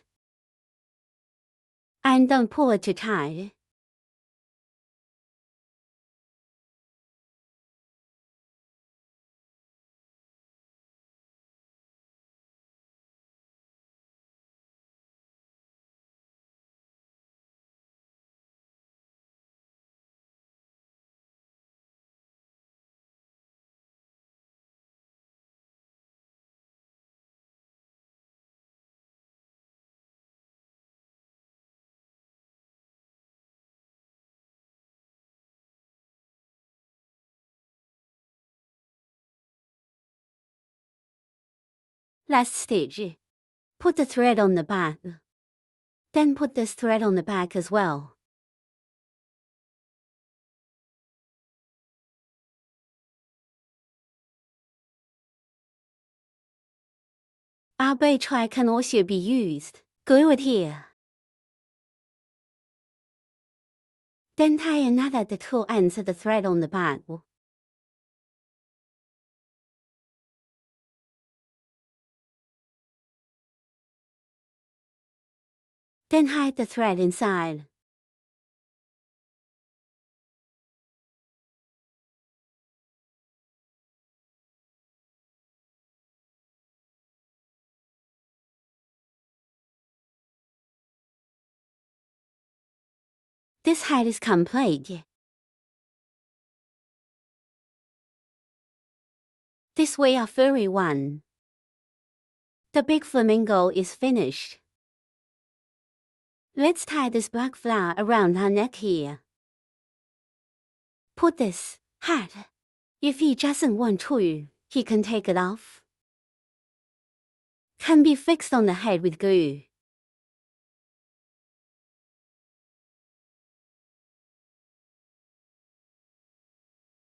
And don't pull it too tight. Last stitch. Put the thread on the back. Then put this thread on the back as well. Our braid try can also be used. Glue it here. Then tie another at the two ends of the thread on the back. Then hide the thread inside. This hide is complete. This way our furry one. The big flamingo is finished. Let's tie this black flower around her neck here. Put this hat. If he doesn't want to, he can take it off. Can be fixed on the head with glue.